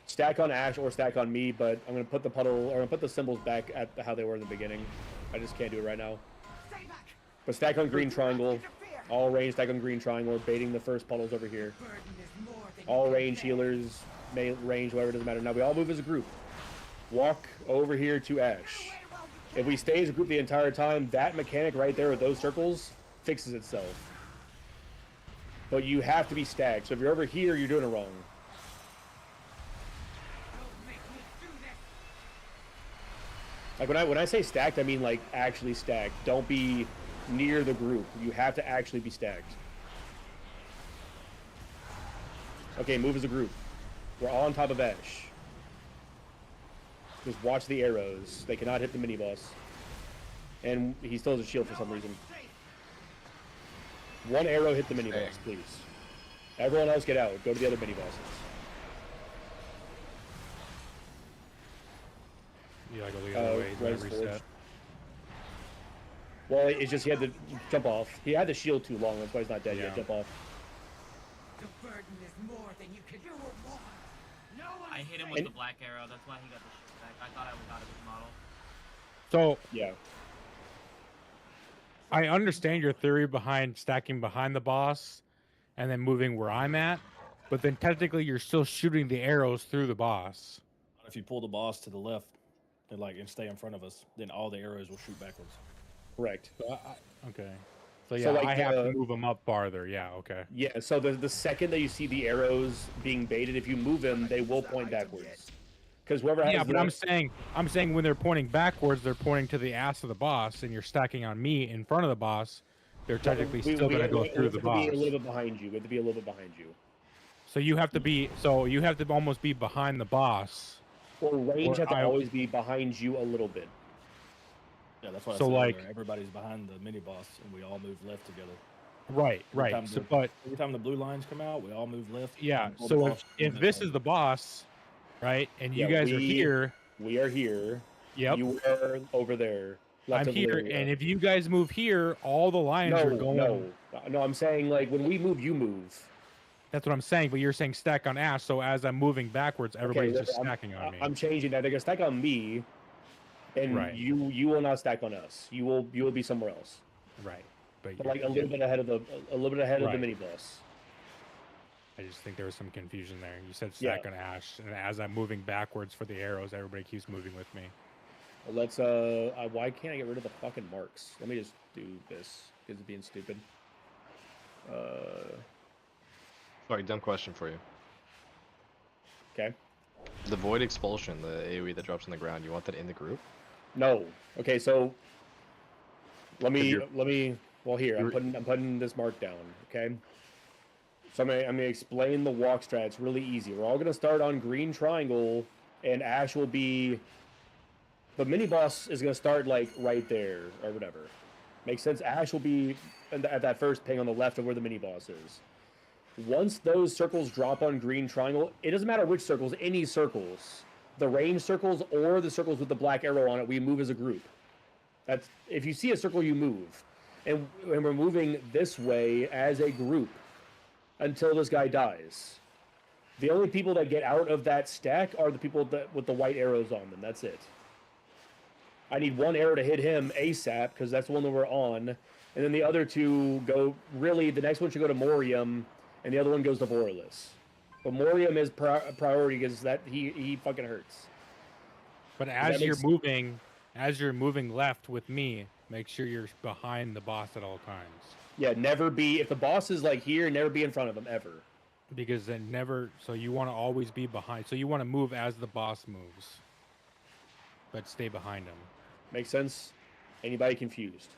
A: stack on Ash or stack on me, but I'm going to put the puddle, or I'm going to put the symbols back at how they were in the beginning. I just can't do it right now. But stack on green triangle, all range, stack on green triangle, baiting the first puddles over here. All range healers, range, whatever, doesn't matter. Now we all move as a group. Walk over here to Ash. If we stay as a group the entire time, that mechanic right there with those circles fixes itself. But you have to be stacked. So if you're over here, you're doing it wrong. Like when I say stacked, I mean like actually stacked. Don't be near the group. You have to actually be stacked. Okay, move as a group. We're all on top of Ash. Just watch the arrows. They cannot hit the mini boss. And he still has a shield for some reason. One arrow hit the mini boss, please. Everyone else get out. Go to the other mini bosses.
Q: You gotta go the other way. Reset.
A: Well, it's just he had to jump off. He had the shield too long. That's why he's not dead yet. Jump off.
J: The burden is more than you can do. No one
S: I hit him with the black arrow. That's why he got the shield back. I thought I got it with model.
Q: So
A: yeah,
Q: I understand your theory behind stacking behind the boss and then moving where I'm at, but then technically you're still shooting the arrows through the boss.
H: If you pull the boss to the left and stay in front of us, then all the arrows will shoot backwards.
A: Correct.
Q: So okay. So yeah, I have to move them up farther. Yeah, okay.
A: Yeah, so the second that you see the arrows being baited, if you move them, they will point backwards. Because whoever has
Q: but I'm saying when they're pointing backwards, they're pointing to the ass of the boss, and you're stacking on me in front of the boss. They're technically still going to go through the boss.
A: We have to be a little bit behind you. We have to be a little bit behind you.
Q: So you have to be. So you have to almost be behind the boss.
A: Well, range have to always be behind you a little bit.
H: Yeah, that's why.
Q: So like
H: everybody's behind the mini boss, and we all move left together.
Q: Right.
H: But every time the blue lines come out, we all move left.
Q: Yeah. So if this is the boss, right, and you guys are here,
A: we are here.
Q: Yep.
A: You are over there.
Q: I'm here, and if you guys move here, all the lines are going.
A: No, I'm saying like when we move, you move.
Q: That's what I'm saying, but you're saying stack on Ash, so as I'm moving backwards, everybody's just stacking on me.
A: I'm changing that. They're gonna stack on me, and you will not stack on us. You will be somewhere else.
Q: Right.
A: But like a little bit ahead of the of the mini boss.
Q: I just think there was some confusion there. You said stack on Ash, and as I'm moving backwards for the arrows, everybody keeps moving with me.
A: Well, let's why can't I get rid of the fucking marks? Let me just do this because it's being stupid.
T: Sorry, dumb question for you.
A: Okay.
T: The void expulsion, the AoE that drops on the ground, you want that in the group?
A: No. Okay, so let me well here, I'm putting this mark down, okay? So I'm gonna explain the walk strat. It's really easy. We're all gonna start on green triangle, and Ash will be the mini boss is gonna start like right there or whatever. Makes sense. Ash will be at that first ping on the left of where the mini boss is. Once those circles drop on green triangle, it doesn't matter which circles, any circles, the range circles or the circles with the black arrow on it, we move as a group. That's if you see a circle, you move, and we're moving this way as a group until this guy dies. The only people that get out of that stack are the people that with the white arrows on them. That's it. I need one arrow to hit him ASAP because that's the one that we're on, and then the other two go. Really, the next one should go to Morium, and the other one goes to Vorlis. But Morium is priority because that he fucking hurts.
Q: But as you're moving left with me, make sure you're behind the boss at all times.
A: Yeah, never be if the boss is like here, never be in front of him ever.
Q: Because then so you want to always be behind. So you want to move as the boss moves, but stay behind him.
A: Makes sense? Anybody confused?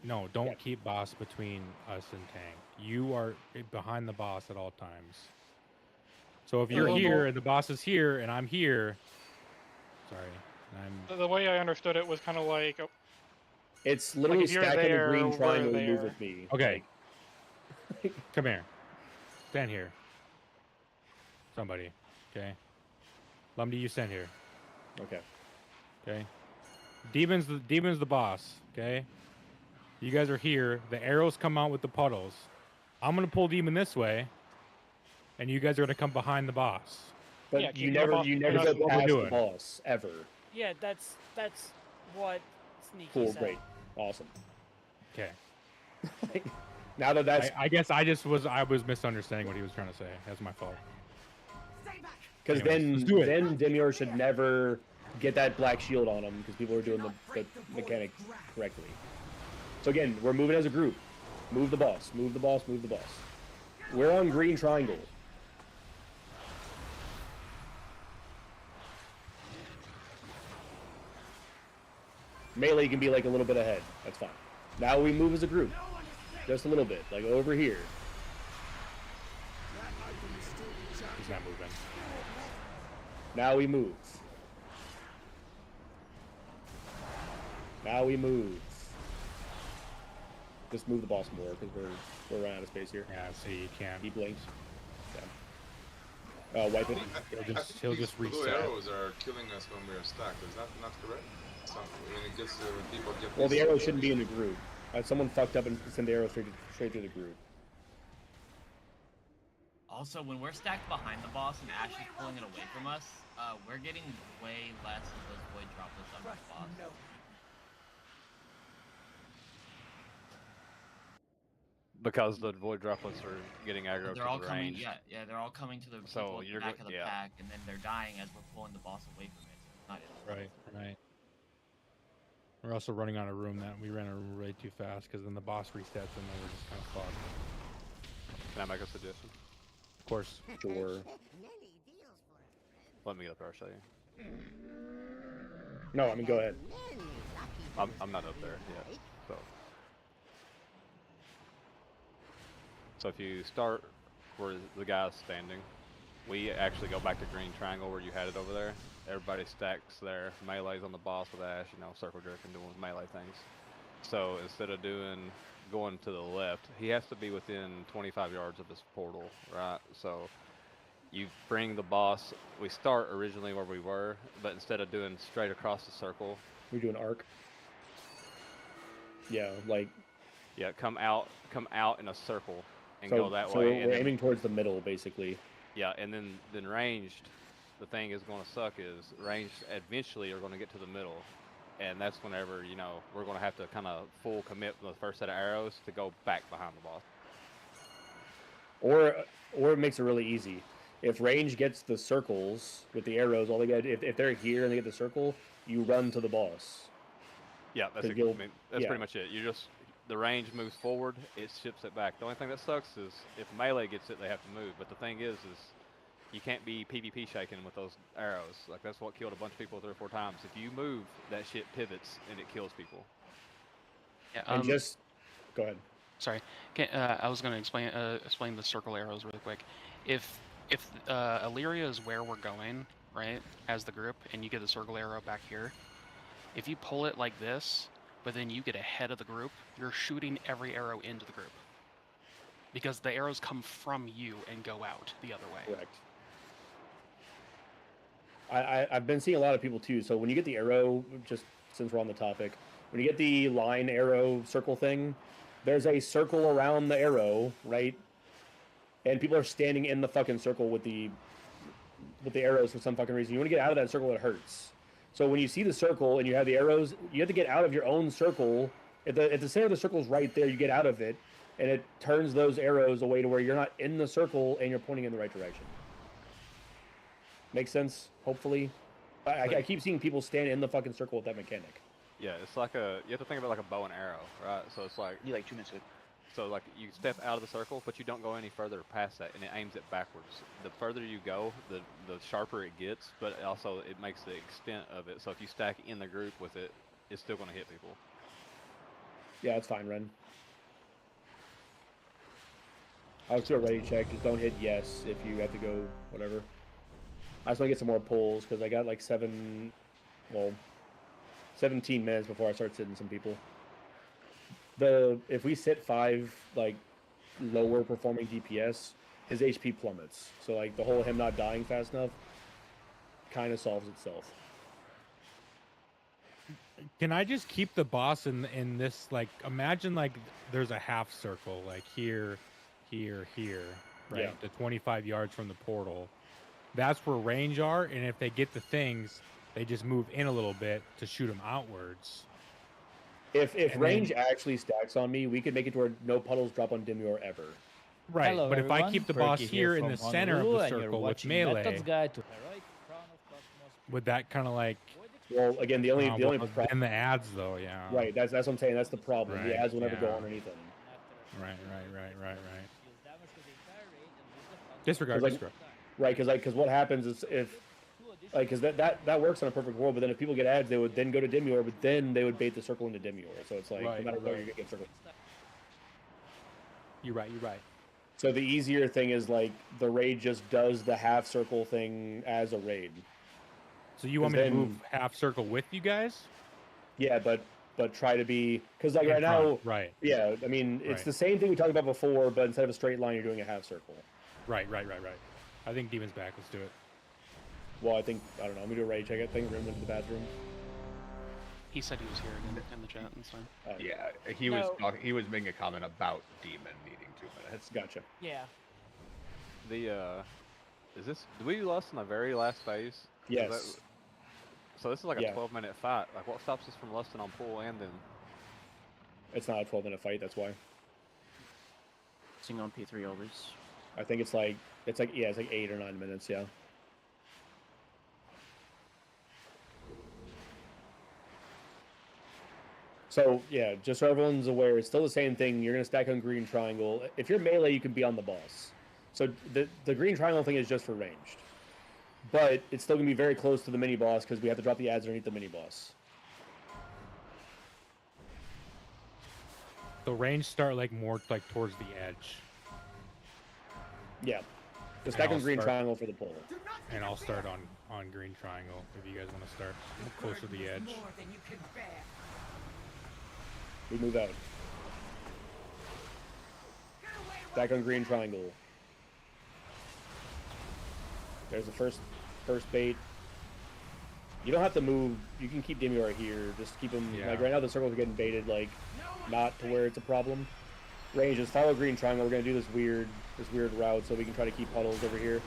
Q: No, don't keep boss between us and tank. You are behind the boss at all times. So if you're here and the boss is here and I'm here,
K: The way I understood it was kind of like.
A: It's literally stacking a green triangle to move with me.
Q: Okay. Come here. Stand here. Somebody. Okay. Lumdy, you stand here.
A: Okay.
Q: Okay. Demon's the boss. Okay. You guys are here. The arrows come out with the puddles. I'm gonna pull Demon this way, and you guys are gonna come behind the boss.
A: But you never go past the boss ever.
I: Yeah, that's what Sneaky
A: Cool,
I: said.
A: great, awesome.
Q: Okay.
A: Now that that's,
Q: I guess I was misunderstanding what he was trying to say. That's my fault.
A: because
Q: Anyways,
A: then Demior should never get that black shield on him because people are doing the mechanic correctly. So again, we're moving as a group. Move the boss. Move the boss. Move the boss. We're on green triangle. Melee can be like a little bit ahead. That's fine. Now we move as a group. Just a little bit. Like over here.
Q: He's not moving.
A: Now we move. Now we move. Just move the boss more because we're running out of space here.
Q: Yeah, so you can.
A: He blinks. Yeah. Wipe it.
Q: He'll just
R: blue
Q: reset.
R: arrows are killing us when we are stacked. Is that not correct? So when it gets when people get.
A: Well, the arrow shouldn't be in the group. Someone fucked up and sent the arrow straight through the group.
S: Also, when we're stacked behind the boss and Ash is pulling it away from us, we're getting way less of those void droplets on the boss.
T: Because the void droplets are getting aggro
S: They're
T: to
S: all
T: the
S: coming,
T: range.
S: yeah, they're all coming to the
T: So
S: people at
T: you're
S: the back of the
T: yeah.
S: pack, and then they're dying as we're pulling the boss away from it. So it's not
Q: Right. We're also running out of room. That we ran a room way too fast because then the boss resets and then we're just kind of fucked.
T: Can I make a suggestion?
Q: Of course.
A: Sure.
T: Let me get up there, I'll show you.
A: No, I mean go ahead.
T: I'm not up there yet. So if you start where the guy's standing, we actually go back to green triangle where you had it over there. Everybody stacks there. Melee's on the boss with Ash, circle jerk and doing melee things. So instead of going to the left, he has to be within 25 yards of this portal, right? So you bring the boss. We start originally where we were, but instead of doing straight across the circle,
A: we do an arc. Yeah, like.
T: Yeah, come out in a circle. And
A: so,
T: go that
A: so
T: way.
A: We're aiming towards the middle, basically.
T: Yeah, and then ranged, the thing is going to suck is ranged eventually are going to get to the middle, and that's whenever we're going to have to kind of full commit the first set of arrows to go back behind the boss.
A: Or it makes it really easy. If range gets the circles with the arrows, all they get if they're here and they get the circle, you run to the boss.
T: Yeah, that's pretty much it. The range moves forward, it ships it back. The only thing that sucks is if melee gets it, they have to move. But the thing is you can't be PvP shaking with those arrows. Like that's what killed a bunch of people 3 or 4 times. If you move, that shit pivots and it kills people.
N: Yeah.
A: And go ahead.
N: Sorry, I was going to explain the circle arrows really quick. If Illyria is where we're going, right, as the group, and you get a circle arrow back here, if you pull it like this, but then you get ahead of the group, you're shooting every arrow into the group. Because the arrows come from you and go out the other way.
A: Correct. I've been seeing a lot of people too, so when you get the arrow, just since we're on the topic, when you get the line arrow circle thing, there's a circle around the arrow, right? And people are standing in the fucking circle with the arrows for some fucking reason. You want to get out of that circle, it hurts. So when you see the circle and you have the arrows, you have to get out of your own circle. If the center of the circle is right there, you get out of it, and it turns those arrows away to where you're not in the circle and you're pointing in the right direction. Makes sense, hopefully. I keep seeing people stand in the fucking circle with that mechanic.
T: Yeah, it's like you have to think about like a bow and arrow, right? So it's like...
B: You like 2 minutes.
T: So like you step out of the circle, but you don't go any further past that, and it aims it backwards. The further you go, the sharper it gets, but also it makes the extent of it. So if you stack in the group with it, it's still going to hit people.
A: Yeah, it's fine, Ren. I'll do a ready check. Just don't hit yes if you have to go whatever. I just want to get some more pulls because I got like 17 minutes before I start sitting some people. If we sit 5 like lower performing DPS, his HP plummets. So like the whole him not dying fast enough kind of solves itself.
Q: Can I just keep the boss in this, like, imagine like there's a half circle, like here, right?
A: Yeah.
Q: To 25 yards from the portal. That's where range are, and if they get the things, they just move in a little bit to shoot them outwards.
A: If range actually stacks on me, we could make it to where no puddles drop on Demior ever.
Q: Right,
M: Hello,
Q: but
M: everyone.
Q: if I keep the boss
M: Perky
Q: here in
M: from
Q: the center of
M: Honolulu,
Q: the
M: and you're
Q: circle with
M: watching
Q: melee,
M: Method's Guide to Heroic Crown of Cosmos.
Q: would that kind of like...
A: Well, again, the only
Q: and the ads though, yeah.
A: Right, that's what I'm saying. That's the problem.
Q: Right,
A: The ads will never go
Q: yeah.
A: underneath them.
Q: Right. Disregard.
A: Right, because what happens is if Like, because that works on a perfect world, but then if people get ads, they would then go to Demior, but then they would bait the circle into Demior. So it's like, no matter what, you're going to get circle.
Q: You're right.
A: So the easier thing is, like, the raid just does the half circle thing as a raid.
Q: So you want me to move half circle with you guys?
A: Yeah, but try to be, because like
Q: In
A: right
Q: front,
A: now,
Q: right.
A: Yeah, I mean, it's
Q: Right.
A: the same thing we talked about before, but instead of a straight line, you're doing a half circle.
Q: Right. I think Demon's back. Let's do it.
A: Well, I don't know. I'm going to do a raid check. I think Rim went to the bathroom.
N: He said he was here in the chat. That's fine.
C: Yeah, he was making a comment about Demon needing 2 minutes.
A: Gotcha.
I: Yeah.
T: Do we lost in the very last phase?
A: Yes.
T: So this is like a 12-minute fight. Like, what stops us from lusting on pool and then?
A: It's not a 12-minute fight. That's why.
D: Single on P3 always.
A: I think it's like 8 or 9 minutes. Yeah. So yeah, just so everyone's aware, it's still the same thing. You're gonna stack on green triangle. If you're melee, you can be on the boss. So the green triangle thing is just for ranged, but it's still gonna be very close to the mini boss because we have to drop the ads underneath the mini boss.
Q: The range start like more like towards the edge.
A: Yeah, the stack on green triangle for the pull.
Q: And I'll start on green triangle if you guys want to start. I'm closer to the edge.
A: We move out. Back on green triangle. There's the first bait. You don't have to move. You can keep Demior here. Just keep him.
Q: Yeah.
A: Like right now, the circles are getting baited. Like not to where it's a problem. Range is follow green triangle. We're gonna do this weird route so we can try to keep puddles over here.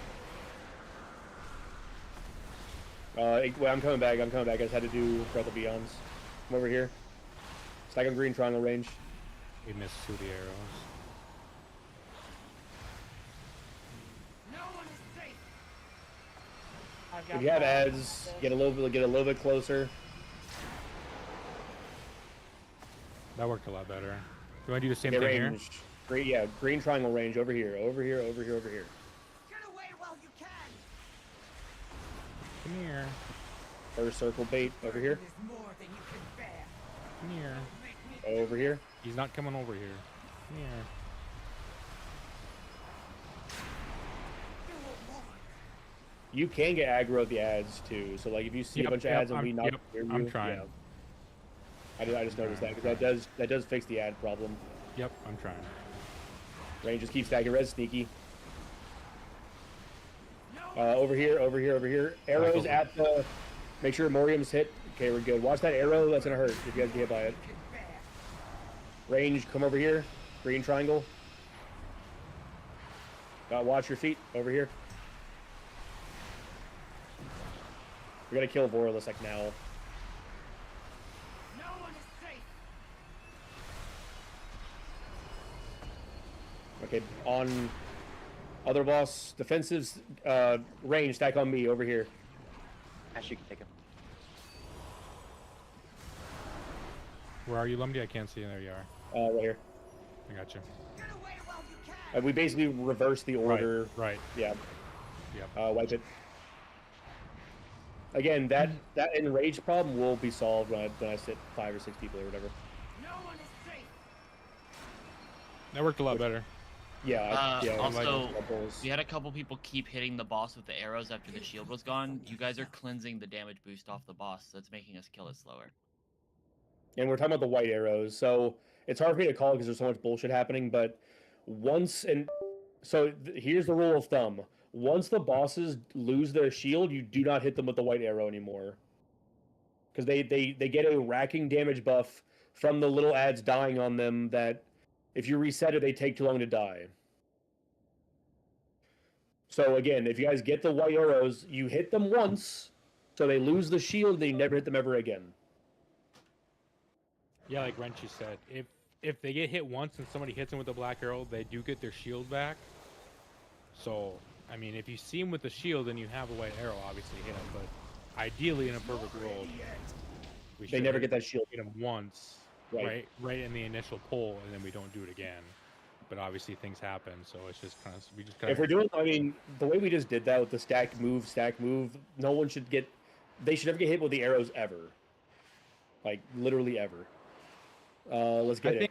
A: Well, I'm coming back. I just had to do Breath of Beyonds. Come over here. Stack on green triangle range.
Q: We missed 2 of the arrows.
A: If you have ads, get a little bit closer.
Q: That worked a lot better. You want to do the same thing here?
A: Green, green triangle range over here.
Q: Come here.
A: First circle bait over here.
Q: Come here.
A: Over here.
Q: He's not coming over here. Come here.
A: You can get aggro at the ads too. So like if you see a bunch of ads and we knock near you,
Q: I'm trying.
A: Yeah. I just noticed that because that does fix the ad problem.
Q: Yep, I'm trying.
A: Range just keeps stacking red sneaky. Over here. Arrows at the. Make sure Morium's hit. Okay, we're good. Watch that arrow. That's gonna hurt if you guys get hit by it. Range, come over here. Green triangle. Watch your feet over here. We gotta kill Vorless like now. Okay, on other boss defensives range stack on me over here.
B: Ash, you can take him.
Q: Where are you, Lumdy? I can't see you. There you are.
A: Right here.
Q: I got you.
A: We basically reverse the order.
Q: Right.
A: Yeah.
Q: Yep.
A: Wipe it. Again, that enrage problem will be solved when I sit 5 or 6 people or whatever.
Q: That worked a lot better.
A: Yeah.
S: Also, we had a couple people keep hitting the boss with the arrows after the shield was gone. You guys are cleansing the damage boost off the boss, so it's making us kill it slower.
A: And we're talking about the white arrows, so it's hard for me to call because there's so much bullshit happening. But here's the rule of thumb: once the bosses lose their shield, you do not hit them with the white arrow anymore, because they get a racking damage buff from the little ads dying on them. That if you reset it, they take too long to die. So again, if you guys get the white arrows, you hit them once, so they lose the shield, they never hit them ever again.
Q: Yeah, like Renchi said, if they get hit once and somebody hits them with a black arrow, they do get their shield back. So, I mean, if you see them with the shield and you have a white arrow, obviously hit them. But ideally, in a perfect world,
A: they never get that shield.
Q: Hit them once, right in the initial pull, and then we don't do it again. but obviously things happen, so it's just kind of
A: If we're doing, I mean, the way we just did that with the stack move, no one should get. They should never get hit with the arrows ever. Like literally ever. Let's get it.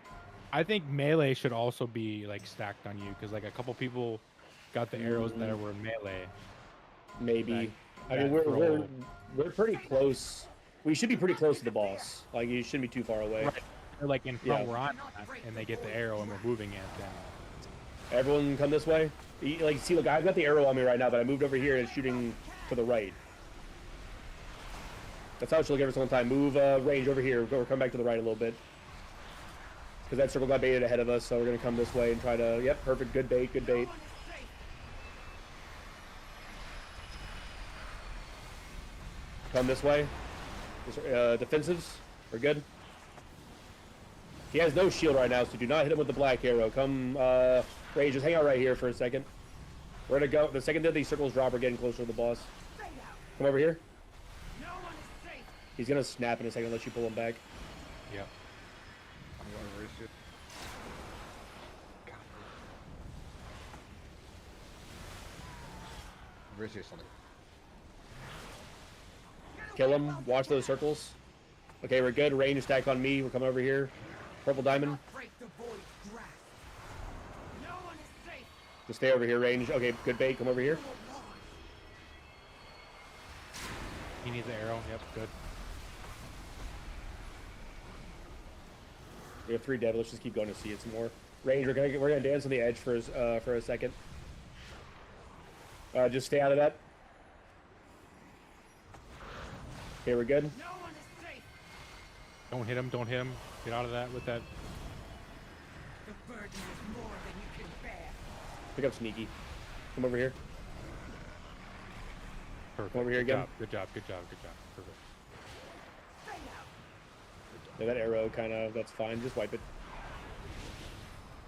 Q: I think melee should also be like stacked on you because like a couple people got the arrows that were in melee.
A: Maybe. I mean, we're pretty close. We should be pretty close to the boss. Like you shouldn't be too far away.
Q: Right. They're like in front where I'm at, and they get the arrow and we're moving it. Then
A: Everyone come this way. Like, see, look, I've got the arrow on me right now, but I moved over here and it's shooting to the right. That's how it should look every single time. Move range over here. We're come back to the right a little bit. Because that circle got baited ahead of us, so we're going to come this way and try to... Yep, perfect. Good bait, good bait. Come this way. Defensives. We're good. He has no shield right now, so do not hit him with the black arrow. Come, Rage, just hang out right here for a second. We're going to go... The second that these circles drop, we're getting closer to the boss. Come over here. He's going to snap in a second unless you pull him back.
Q: Yep.
C: I'm going to race it. Race you something.
A: Kill him. Watch those circles. Okay, we're good. Range stack on me. We're coming over here. Purple diamond. Just stay over here, range. Okay, good bait. Come over here.
Q: He needs the arrow. Yep, good.
A: We have 3 dead. Let's just keep going to see it some more. Range, we're gonna dance on the edge for a second. Just stay out of that. Okay, we're good.
Q: Don't hit him. Don't hit him. Get out of that with that.
J: The burden is more than you can bear.
A: Pick up sneaky. Come over here.
Q: Perfect.
A: Come over here again.
Q: Good job. Good job. Perfect.
A: Yeah, that arrow kind of, that's fine. Just wipe it.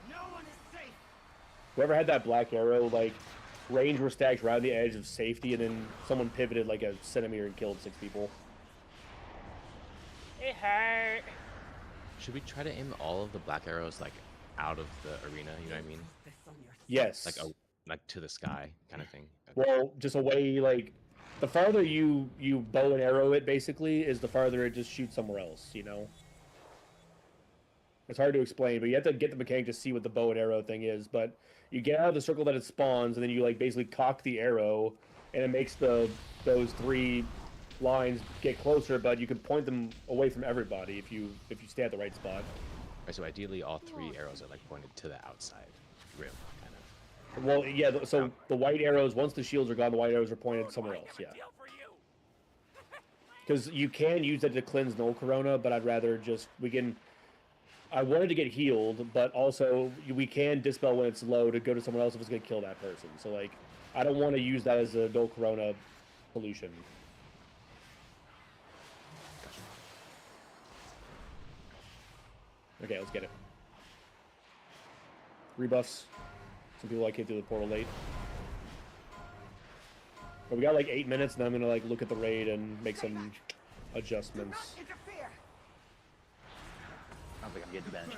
J: No one is safe.
A: Whoever had that black arrow, like, range were stacked around the edge of safety, and then someone pivoted like a centimeter and killed 6 people.
I: It hurt.
P: Should we try to aim all of the black arrows like out of the arena? You know what I mean?
A: Yes.
P: Like to the sky kind of thing.
A: Well, just away, like, the farther you bow and arrow it, basically, is the farther it just shoots somewhere else, you know? It's hard to explain, but you have to get the mechanic to see what the bow and arrow thing is, but you get out of the circle that it spawns, and then you, like, basically cock the arrow, and it makes those 3 lines get closer, but you can point them away from everybody if you stay at the right spot.
P: Right, so ideally all 3 arrows are like pointed to the outside rim, kind of.
A: Well, yeah, so the white arrows, once the shields are gone, the white arrows are pointed somewhere else, yeah. Because you can use that to cleanse null corona, but I'd rather just, I wanted to get healed, but also we can dispel when it's low to go to someone else if it's going to kill that person. So, like, I don't want to use that as a null corona pollution. Okay, let's get it. Rebuffs. Some people like came through the portal late. But we got like 8 minutes, and I'm gonna like look at the raid and make some adjustments.
B: I don't think I'm getting benched.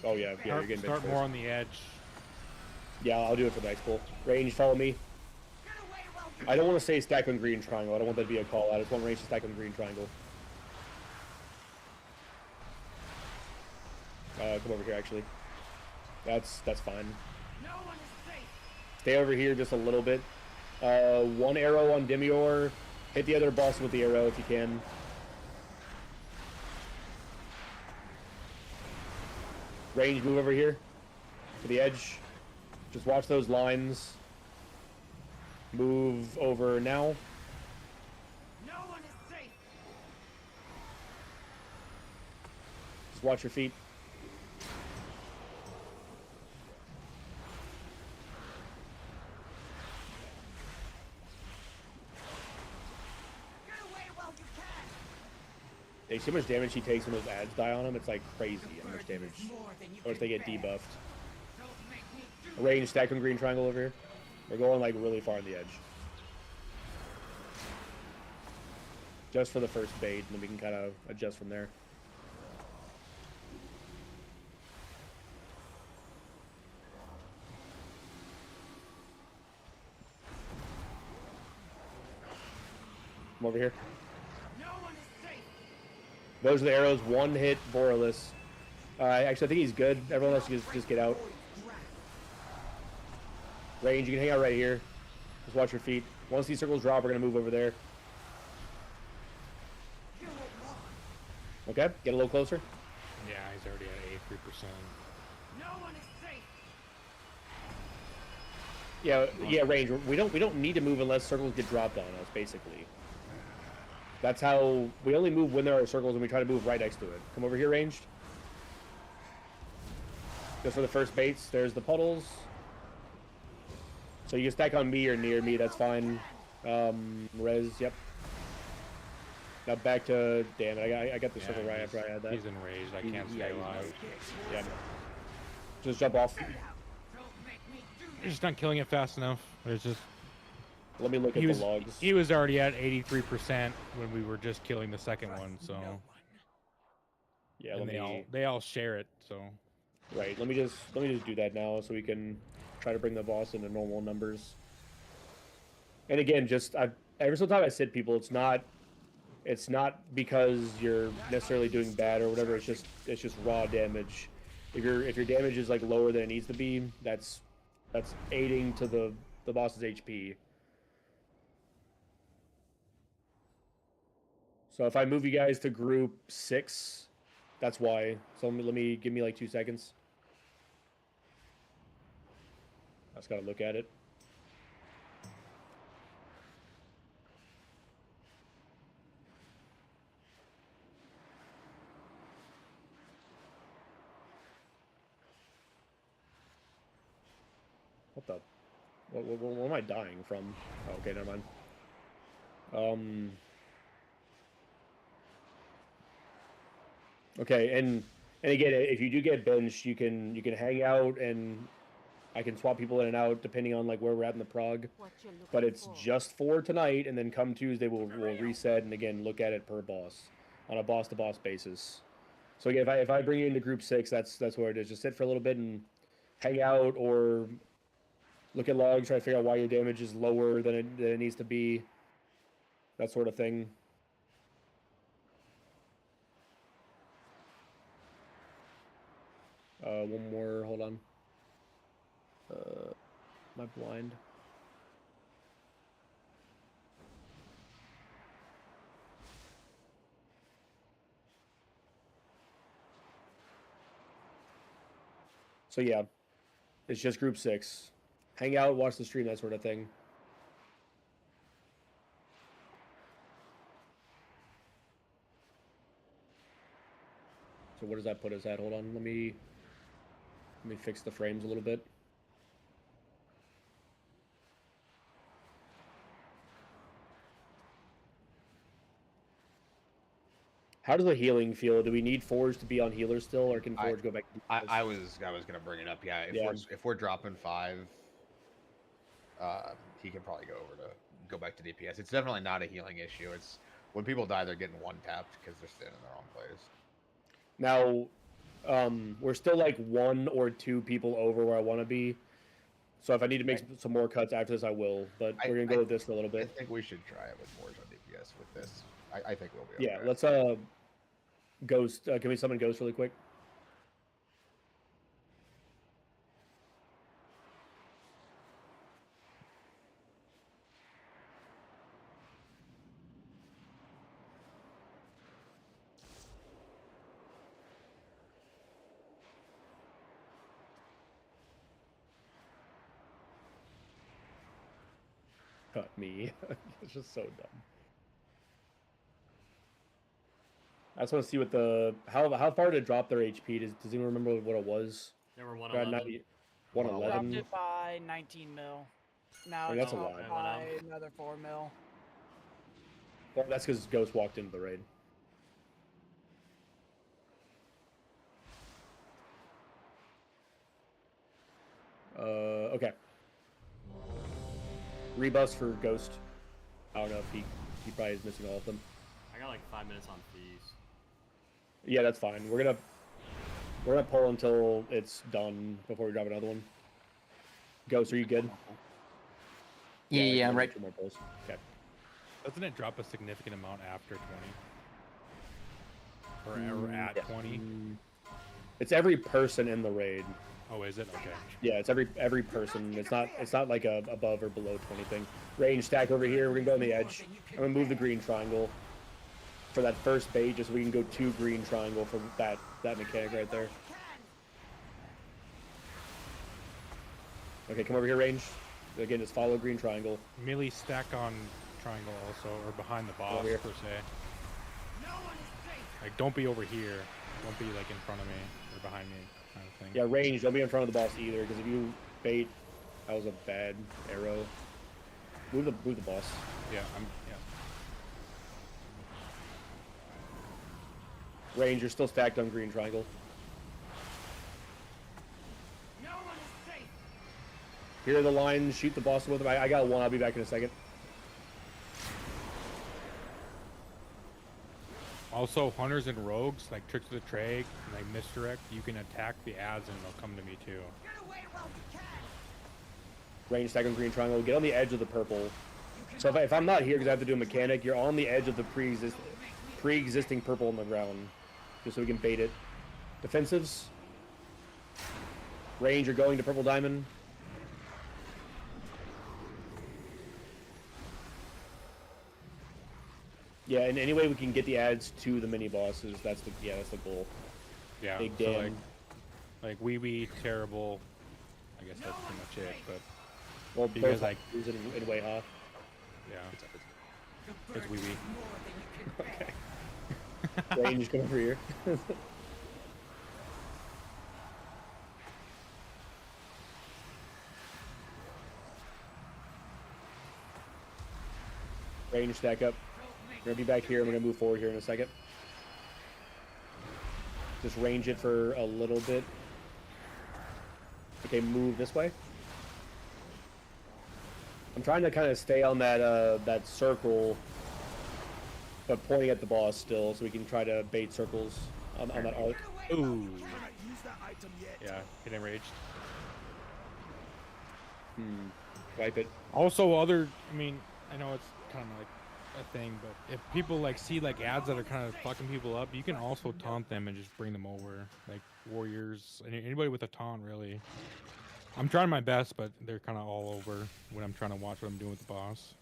A: Oh yeah, you're getting benched.
Q: Start more on the edge.
A: Yeah, I'll do it for the next pull. Range, follow me. I don't want to say stack on green triangle. I don't want that to be a call. I just want range to stack on green triangle. Come over here, actually. That's fine. Stay over here just a little bit. 1 arrow on Demior. Hit the other boss with the arrow if you can. Range, move over here to the edge. Just watch those lines. Move over now.
J: No one is safe.
A: Just watch your feet. You see how much damage he takes when those ads die on him? It's like crazy how much damage. Or if they get debuffed. Range, stack on green triangle over here. We're going like really far on the edge. Just for the first bait, and then we can kind of adjust from there. Come over here. Those are the arrows. One hit Borealis. Actually, I think he's good. Everyone else just get out. Range, you can hang out right here. Just watch your feet. Once these circles drop, we're going to move over there. Okay, get a little closer.
Q: Yeah, he's already at 83%.
A: Yeah, range. We don't need to move unless circles get dropped on us, basically. That's how we only move when there are circles, and we try to move right next to it. Come over here, ranged. Just for the first baits, there's the puddles. So you can stack on me or near me, that's fine. Res, yep. Now back to, damn it, I got the circle right after I had that.
Q: He's enraged, I can't stay alive.
A: Yeah. Just jump off.
Q: You're just not killing it fast enough. It's just...
A: Let me look at the logs.
Q: He was already at 83% when we were just killing the second one, so...
A: Yeah,
Q: and they all share it, so...
A: Right, let me just do that now so we can try to bring the boss into normal numbers. And again, just every single time I sit people, it's not because you're necessarily doing bad or whatever. It's just raw damage. If your damage is like lower than it needs to be, that's aiding to the boss's HP. So if I move you guys to group 6, that's why. So let me give me like 2 seconds. I just gotta look at it. What the? What am I dying from? Oh, okay, never mind. Okay, and again, if you do get benched, you can hang out, and I can swap people in and out depending on like where we're at in the prog. But it's just for tonight, and then come Tuesday we'll reset and again look at it per boss on a boss to boss basis. So again, if I bring you into group 6, that's where it is. Just sit for a little bit and hang out or look at logs, try to figure out why your damage is lower than it needs to be. That sort of thing. One more, hold on. Am I blind? So yeah, it's just group 6. Hang out, watch the stream, that sort of thing. So what does that put us at? Hold on, let me fix the frames a little bit. How does the healing feel? Do we need Forge to be on healer still, or can Forge go back to
C: I was gonna bring it up. Yeah, if we're dropping 5, he can probably go back to DPS. It's definitely not a healing issue. It's when people die, they're getting one tapped because they're standing in the wrong place.
A: Now, we're still like 1 or 2 people over where I want to be. So if I need to make some more cuts after this, I will. But we're gonna go with this for a little bit.
C: I think we should try it with Forge on DPS with this. I think we'll be.
A: Yeah, let's Ghost. Can we summon Ghost really quick? Cut me. It's just so dumb. I just want to see what how far did it drop their HP? Does anyone remember what it was?
E: They were 111.
A: 111.
I: Dropped it by 19 mil. Now
A: I mean, that's a lot.
I: By another 4 mil.
A: Well, that's because Ghost walked into the raid. Okay. Rebus for Ghost. I don't know if he probably is missing all of them.
E: I got like 5 minutes on fees.
A: Yeah, that's fine. We're gonna pull until it's done before we drop another one. Ghost, are you good?
D: Yeah, I'm right.
A: 2 more pulls. Okay.
Q: Doesn't it drop a significant amount after 20? Or at 20?
A: It's every person in the raid.
Q: Oh, is it? Okay.
A: Yeah, it's every person. It's not like a above or below 20 thing. Range stack over here. We're gonna go on the edge. I'm gonna move the green triangle for that first bait, just so we can go 2 green triangle for that mechanic right there. Okay, come over here, range. Again, just follow green triangle.
Q: Melee stack on triangle also, or behind the boss
A: here.
Q: per se. Like, don't be over here. Don't be like in front of me or behind me, kind of thing.
A: Yeah, range. Don't be in front of the boss either, because if you bait, that was a bad arrow. Move the boss.
Q: Yeah,
A: Range. You're still stacked on green triangle. Here are the lines. Shoot the boss with them. I got one. I'll be back in a second.
Q: Also, hunters and rogues, like Tricks of the Trade, like Misdirect, you can attack the ads and they'll come to me too.
A: Range stack on green triangle. Get on the edge of the purple. So if I'm not here because I have to do a mechanic, you're on the edge of the pre-existing purple on the ground, just so we can bait it. Defensives. Range, you're going to purple diamond. Yeah, and any way we can get the ads to the mini bosses, that's the goal.
Q: Yeah.
A: Big
Q: so
A: damn.
Q: like wee terrible. I guess that's pretty much it. But
A: well,
Q: because
A: both
Q: like
A: in way off.
Q: Yeah. It's wee.
A: Okay. Range, come over here. Range stack up. We're gonna be back here. I'm gonna move forward here in a second. Just range it for a little bit. Okay, move this way. I'm trying to kind of stay on that circle, but pointing at the boss still, so we can try to bait circles on that arc.
Q: Ooh. Yeah, get enraged.
A: Wipe it.
Q: Also, I mean, I know it's kind of like a thing, but if people like see like ads that are kind of fucking people up, you can also taunt them and just bring them over, like warriors, anybody with a taunt really. I'm trying my best, but they're kind of all over when I'm trying to watch what I'm doing with the boss.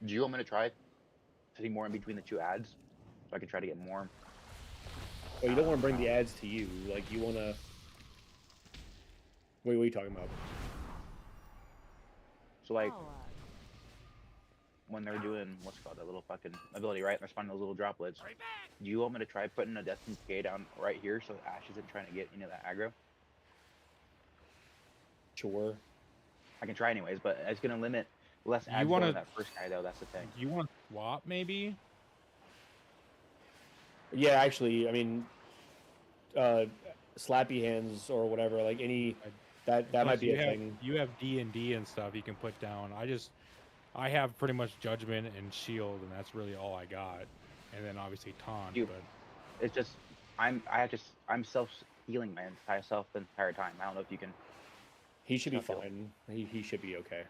B: Do you want me to try sitting more in between the 2 ads, so I can try to get more?
A: Well, you don't want to bring the ads to you. Like you want to. Wait, what are you talking about?
B: So like, when they're doing what's called that little fucking ability, right? They're spawning those little droplets. Do you want me to try putting a Destiny PA down right here so Ash isn't trying to get into that aggro?
A: Sure.
B: I can try anyways, but it's gonna limit less ads on that first guy though. That's the thing.
Q: You want to swap maybe?
A: Yeah, actually, I mean, slappy hands or whatever, like any that might be a thing.
Q: You have D&D and stuff you can put down. I have pretty much judgment and shield, and that's really all I got. And then obviously taunt.
B: Dude,
Q: but
B: it's just I'm self healing my entire self the entire time. I don't know if you can.
A: He should be fine. He should be okay.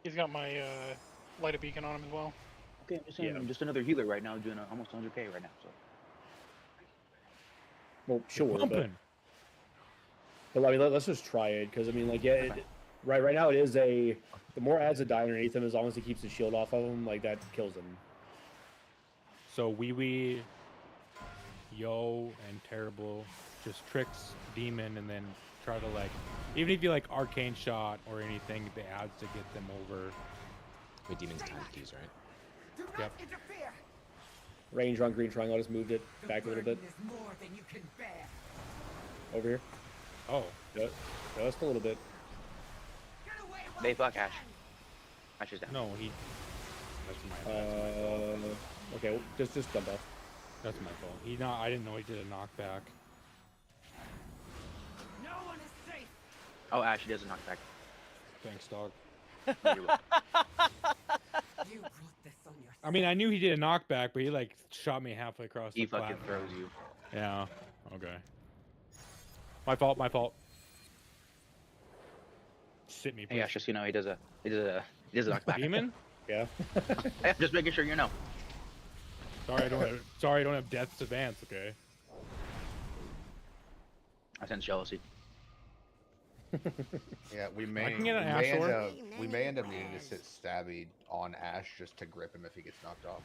K: He's got my light a beacon on him as well.
B: Okay, I'm just saying, I'm just another healer right now, doing almost 100k right now. So.
A: Well, sure, but I mean, let's just try it, because I mean, like, yeah, right now it is the more ads that die underneath him, as long as he keeps the shield off of him, like that kills him.
Q: So Wee, Yo, and Terrible, just tricks Demon, and then try to like, even if you like Arcane Shot or anything, the ads to get them over.
P: Wait, Demon's time keys, right?
Q: Yep.
A: Range on green triangle. I just moved it back a little bit. Over here.
Q: Oh.
A: Just a little bit.
B: They fuck Ash. Ash is down.
Q: No, that's my fault.
A: Okay, well, just jump off.
Q: That's my fault. I didn't know he did a knockback.
B: Oh, Ash, he does a knockback.
Q: Thanks, dog.
B: You're welcome.
Q: I mean, I knew he did a knockback, but he like shot me halfway across the platform.
B: He fucking throws you.
Q: Yeah. Okay. My fault. Sit me, please.
B: Hey, Ash, just so you know, he does a He doesn't knock back.
Q: Demon?
A: Yeah.
B: I'm just making sure you know.
Q: Sorry, I don't have Death's Advance. Okay.
B: I sense jealousy.
C: Yeah, we
Q: I
C: may
Q: can get an Ash Sword.
C: we may end up needing to sit Stabby on Ash just to grip him if he gets knocked off.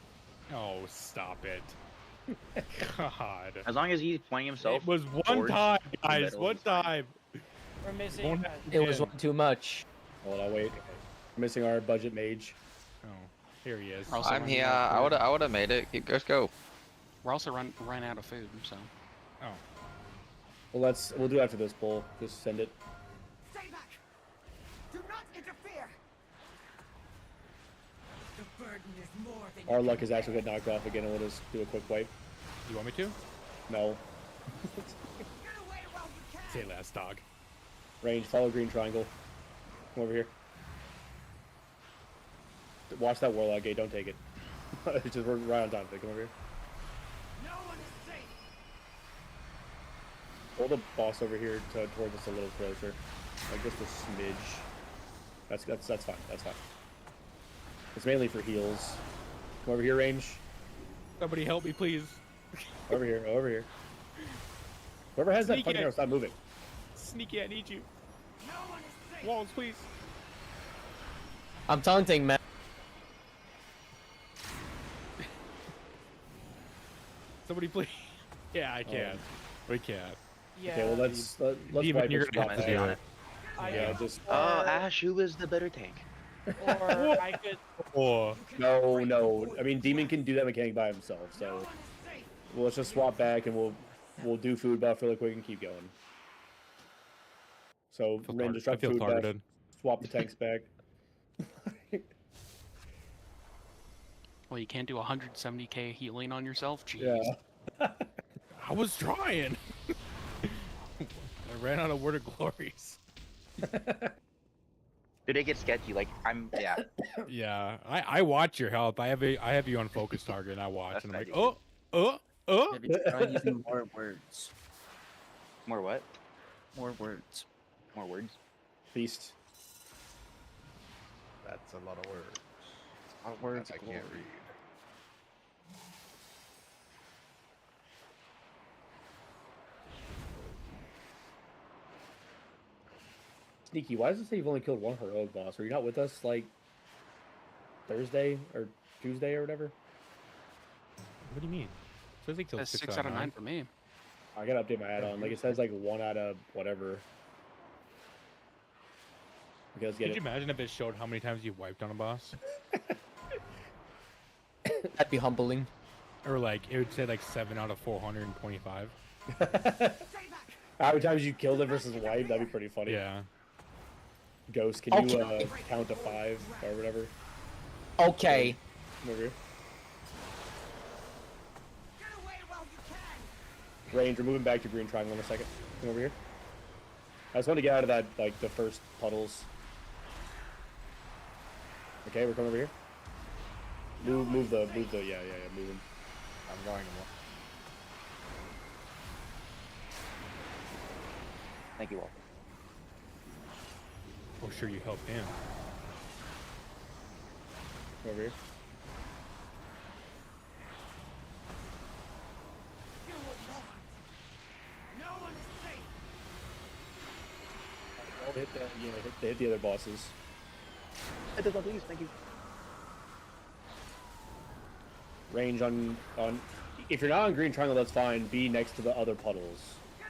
Q: Oh, stop it. God.
B: As long as he's playing himself.
Q: It was one
B: towards
Q: time,
B: the
Q: guys.
B: middle,
Q: One
B: it's fine.
Q: time.
I: We're missing.
Q: Won't
U: It was
Q: again.
U: one too much.
A: Hold on, wait. We're missing our budget mage.
Q: Oh, here he is.
G: I'm here. I would have made it. Let's go.
N: We're also run out of food, so.
Q: Oh.
A: Well, we'll do after this pull. Just send it.
J: Stay back. Do not interfere. The burden is more than
A: Our
J: you
A: luck
J: can
A: is actually get knocked off again, and we'll just do a quick wipe.
Q: You want me to?
A: No.
Q: Say last, dog.
A: Range, follow green triangle. Come over here. Watch that warlock gate, don't take it. It's just we're right on time. Come over here.
J: No one is safe.
A: Hold the boss over here towards us a little closer. Like just a smidge. That's fine. That's fine. It's mainly for heals. Come over here, range.
Q: Somebody help me, please.
A: Over here, over here. Whoever has that
Q: Sneaky
A: fucking arrow, stop moving.
Q: Sneaky, I need you. Walls, please.
U: I'm taunting, man.
Q: Somebody please. Yeah, I can't. We can't.
I: Yeah.
A: Okay, well let's
Q: Demon,
A: wipe
Q: you're
A: this
Q: gonna have
A: spot
Q: to do
A: back.
Q: it.
A: Yeah, just.
B: Ash, who is the better tank?
I: Or I could.
Q: Oh.
A: No. I mean, Demon can do that mechanic by himself, so well, let's just swap back and we'll do food buff really quick and keep going. So Ren, just drop food buff, swap the tanks back.
N: Well, you can't do 170k healing on yourself? Jeez.
A: Yeah.
Q: I was trying. I ran out of word of glories.
B: Did it get sketchy? Like yeah.
Q: Yeah, I watch your health. I have you on focus target, and I watch,
B: That's
Q: and I'm like,
B: what
D: Maybe try using more words.
B: More what?
D: More words.
B: More words.
A: Feast.
C: That's a lot of words.
D: A lot of words.
C: I can't read.
A: Sneaky, why does it say you've only killed one heroic boss? Were you not with us like Thursday or Tuesday or whatever?
Q: What do you mean? Says he killed
N: That's 6 out of 9 for me.
A: I gotta update my add-on. Like it says like 1 out of whatever. Because
Q: Could you imagine if it showed how many times you wiped on a boss?
U: That'd be humbling.
Q: Or like it would say like 7 out of 425.
A: How many times you killed it versus wipe? That'd be pretty funny.
Q: Yeah.
A: Ghost, can you count to 5 or whatever?
U: Okay.
A: Come over here. Range, we're moving back to green triangle in a second. Come over here. I just want to get out of that, like, the first puddles. Okay, we're coming over here. Move the, yeah, moving.
C: I'm going.
B: Thank you all.
Q: Oh, sure, you helped him.
A: Come over here. Hit the other bosses.
B: Please, thank you.
A: Range on. If you're not on green triangle, that's fine. Be next to the other puddles.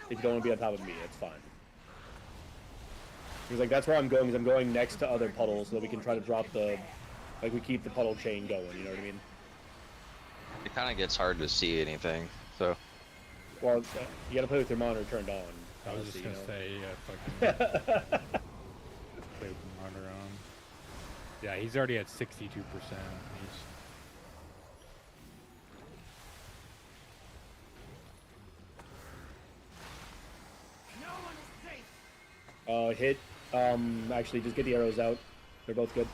A: If you don't want to be on top of me, it's fine. Because like that's where I'm going. Is I'm going next to other puddles so that we can try to drop the, like we keep the puddle chain going. You know what I mean?
G: It kind of gets hard to see anything, so.
A: Well, you gotta play with your monitor turned on.
Q: I was just gonna say,
A: yeah,
Q: fucking. Play with the monitor on. Yeah, he's already at 62%.
A: Hit. Actually, just get the arrows out. They're both good.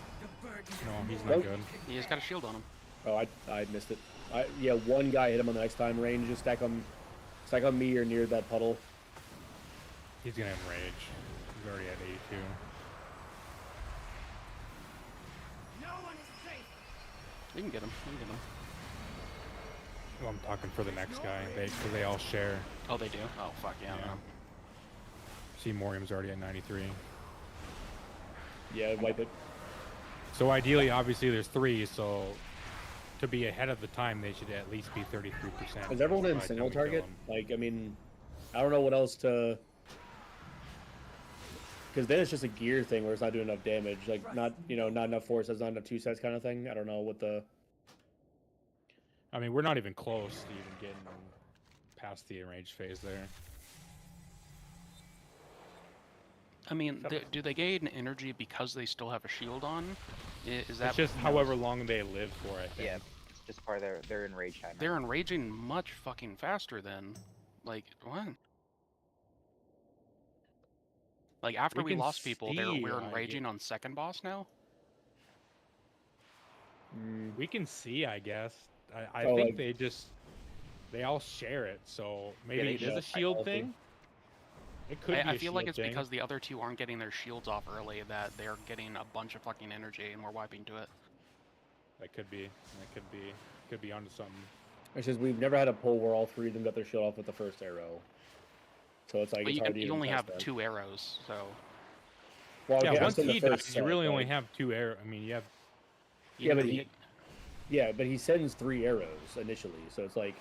Q: No, he's not good.
N: He just got a shield on him.
A: Oh, I missed it. Yeah, one guy hit him on the next time. Range, just stack on me or near that puddle.
Q: He's gonna enrage. He's already at 82.
N: We can get him. We can get him.
Q: Well, I'm talking for the next guy. Because they all share.
N: Oh, they do? Oh, fuck yeah.
Q: Yeah. See, Morium's already at 93.
A: Yeah, wipe it.
Q: So ideally, obviously, there's 3, so to be ahead of the time, they should at least be 33%.
A: Is everyone in
Q: by the
A: single
Q: time we kill
A: target?
Q: them.
A: Like, I mean, I don't know what else to... Because then it's just a gear thing where it's not doing enough damage. Like, not enough 4 sets, not enough 2 sets kind of thing. I don't know what the...
Q: I mean, we're not even close to even getting past the enraged phase there.
N: I mean, do they gain energy because they still have a shield on? Is that
Q: It's just however long they live for, I think.
B: Yeah, it's just part of their enrage time.
N: They're enraging much fucking faster then. Like, what? Like, after we lost people, we're enraging on second boss now?
Q: We can see, I guess. I
A: Oh,
Q: think
A: like-
Q: they all share it, so maybe
B: they
Q: it is a
B: share.
Q: shield thing. It could be
N: I
Q: a
N: feel like it's
Q: shield thing.
N: because the other 2 aren't getting their shields off early that they're getting a bunch of fucking energy and we're wiping to it.
Q: That could be. Could be onto something.
A: It's just we've never had a pull where all 3 of them got their shield off with the first arrow. So it's like,
N: But
A: it's hard to
N: you
A: even
N: only
A: test
N: have
A: that.
N: 2 arrows, so...
A: Well,
Q: Yeah,
A: okay, I'm
Q: once
A: saying the
Q: he
A: first
Q: dies, you
A: set,
Q: really only
A: like-
Q: have 2 arrows. I mean, you have.
A: Yeah, but he sends 3 arrows initially, so it's like